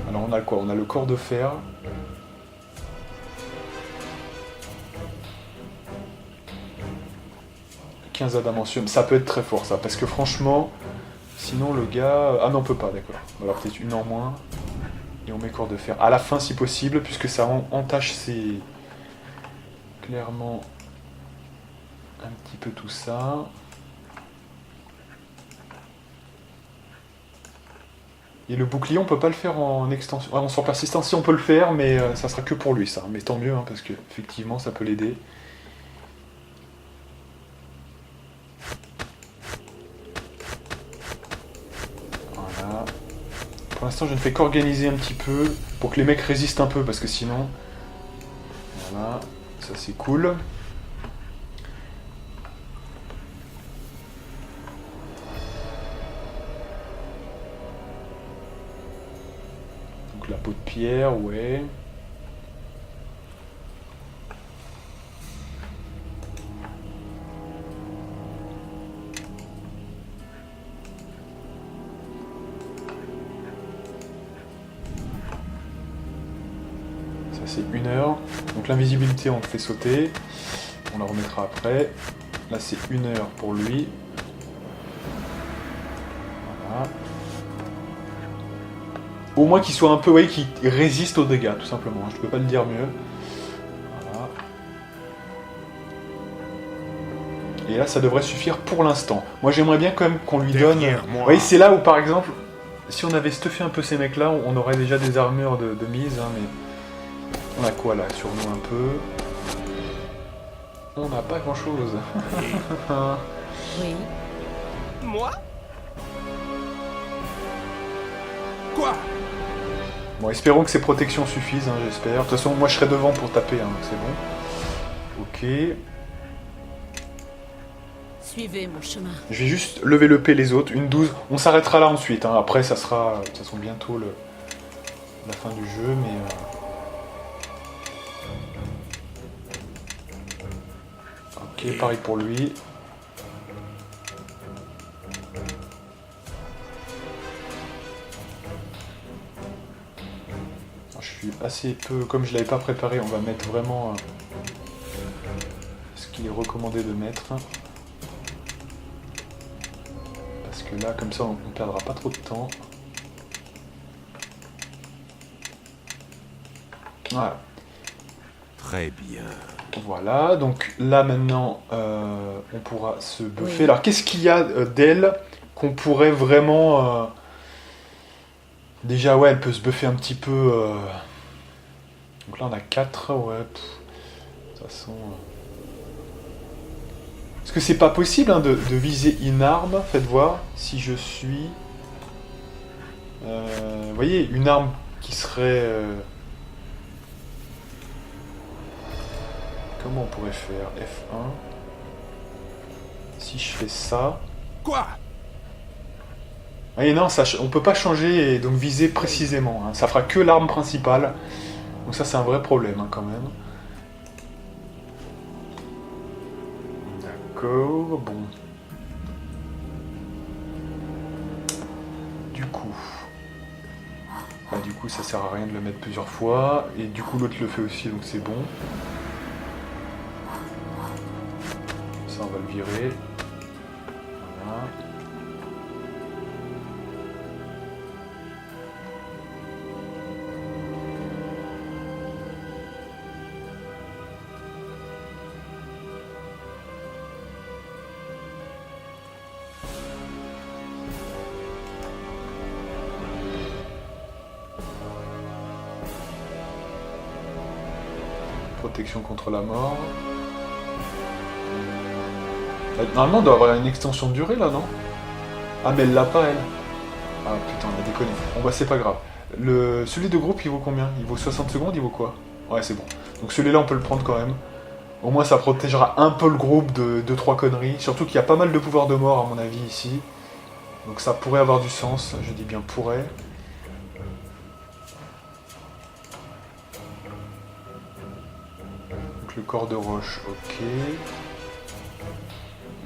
Alors on a quoi? On a le corps de fer. « 15 adamantium », ça peut être très fort ça, parce que franchement, sinon le gars... Ah non, on peut pas, d'accord. Alors peut-être une en moins. Et on met corps de fer à la fin si possible, puisque ça entache clairement un petit peu tout ça. Et le bouclier, on peut pas le faire en extension. En sort persistance, si on peut le faire, mais ça sera que pour lui ça. Mais tant mieux, hein, parce que effectivement ça peut l'aider. Voilà. Pour l'instant, je ne fais qu'organiser un petit peu pour que les mecs résistent un peu, parce que sinon... Voilà, ça c'est cool. Donc la peau de pierre, ouais. C'est 1 heure. Donc l'invisibilité on le fait sauter. On la remettra après. Là c'est 1 heure pour lui. Voilà. Au moins qu'il soit un peu, ouais, qu'il résiste aux dégâts, tout simplement. Je peux pas le dire mieux. Voilà. Et là ça devrait suffire pour l'instant. Moi j'aimerais bien quand même qu'on lui donne... Vous voyez, c'est là où par exemple, si on avait stuffé un peu ces mecs là, on aurait déjà des armures de mise, hein, mais... On a quoi là sur nous un peu? On n'a pas grand chose. Oui. Moi? Quoi? Bon, espérons que ces protections suffisent, hein, j'espère. De toute façon, moi je serai devant pour taper, hein, donc c'est bon. Ok. Suivez mon chemin. Je vais juste lever le P les autres, une 12. On s'arrêtera là ensuite, hein. Après ça sera de toute façon bientôt la fin du jeu, mais... Ok, pareil pour lui. Je suis assez peu... Comme je l'avais pas préparé, on va mettre vraiment ce qu'il est recommandé de mettre. Parce que là, comme ça, on perdra pas trop de temps. Voilà. Très bien. Voilà, donc là maintenant on pourra se buffer. Oui. Alors qu'est-ce qu'il y a d'elle qu'on pourrait vraiment... Déjà ouais, elle peut se buffer un petit peu... Donc là on a 4, ouais. De toute façon... Est-ce que c'est pas possible, hein, de viser une arme? Faites voir si je suis... Vous voyez, une arme qui serait... Comment on pourrait faire? F1. Si je fais ça... Quoi? Ah, et non, ça, on peut pas changer et donc viser précisément. Hein. Ça fera que l'arme principale. Donc ça, c'est un vrai problème, hein, quand même. D'accord, bon. Du coup, ça sert à rien de le mettre plusieurs fois. Et du coup, l'autre le fait aussi, donc c'est bon. Ça, on va le virer. Voilà. Protection contre la mort. Normalement, on doit avoir une extension de durée là, non? Ah, mais elle l'a pas, elle. Ah putain, on a déconné. Bon, bah, c'est pas grave. Celui de groupe, il vaut combien? Il vaut 60 secondes, il vaut quoi? Ouais, c'est bon. Donc celui-là, on peut le prendre quand même. Au moins, ça protégera un peu le groupe de 2-3 conneries. Surtout qu'il y a pas mal de pouvoirs de mort, à mon avis, ici. Donc ça pourrait avoir du sens. Je dis bien pourrait. Le corps de roche, ok.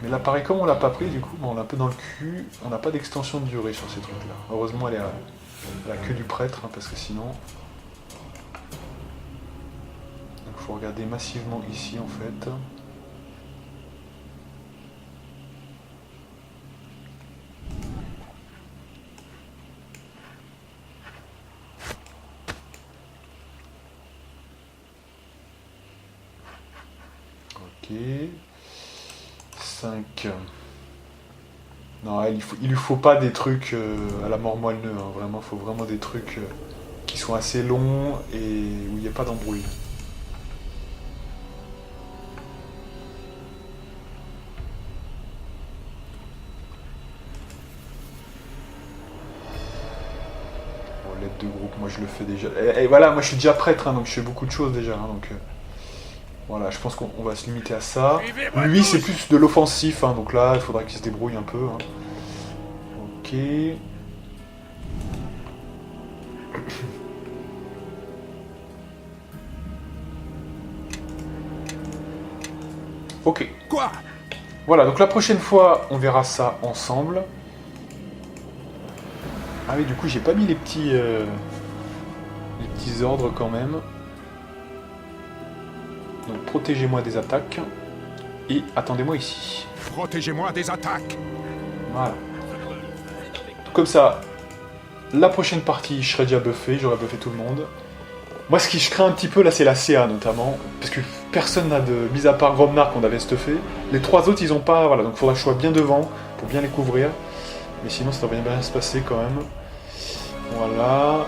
Mais là, pareil, comme on l'a pas pris, du coup, on est un peu dans le cul. On n'a pas d'extension de durée sur ces trucs-là. Heureusement, elle est à la queue du prêtre, hein, parce que sinon... Donc, il faut regarder massivement ici, en fait. Ok. 5. Non, il lui faut pas des trucs à la mort moelle-neu. Hein. Vraiment, il faut vraiment des trucs qui sont assez longs et où il n'y a pas d'embrouille. Bon, l'aide de groupe, moi je le fais déjà. Et voilà, moi je suis déjà prêtre, hein, donc je fais beaucoup de choses déjà. Hein, donc, voilà, je pense qu'on va se limiter à ça. Lui, c'est plus de l'offensif, hein, donc là, il faudra qu'il se débrouille un peu. Hein. Ok. Ok. Quoi? Voilà, donc la prochaine fois, on verra ça ensemble. Ah oui, du coup, j'ai pas mis les petits ordres quand même. Donc, protégez-moi des attaques. Et attendez-moi ici. Protégez-moi des attaques. Voilà. Comme ça, la prochaine partie, je serai déjà buffé, j'aurai buffé tout le monde. Moi, ce qui je crains un petit peu, là, c'est la CA, notamment. Parce que personne n'a de... Mis à part Gromnar qu'on avait stuffé. Les 3 autres, ils ont pas... Voilà, donc il faudra que je sois bien devant pour bien les couvrir. Mais sinon, ça devrait bien se passer, quand même. Voilà.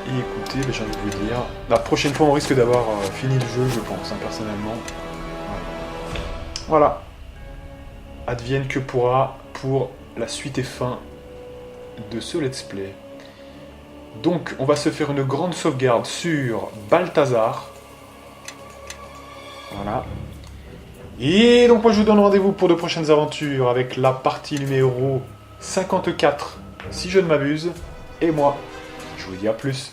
Et écoutez, j'ai envie de vous dire... La prochaine fois, on risque d'avoir fini le jeu, je pense, hein, personnellement. Voilà. Advienne que pourra pour la suite et fin de ce let's play. Donc, on va se faire une grande sauvegarde sur Balthazar. Voilà. Et donc, moi, je vous donne rendez-vous pour de prochaines aventures avec la partie numéro 54, si je ne m'abuse. Et moi, je vous dis à plus.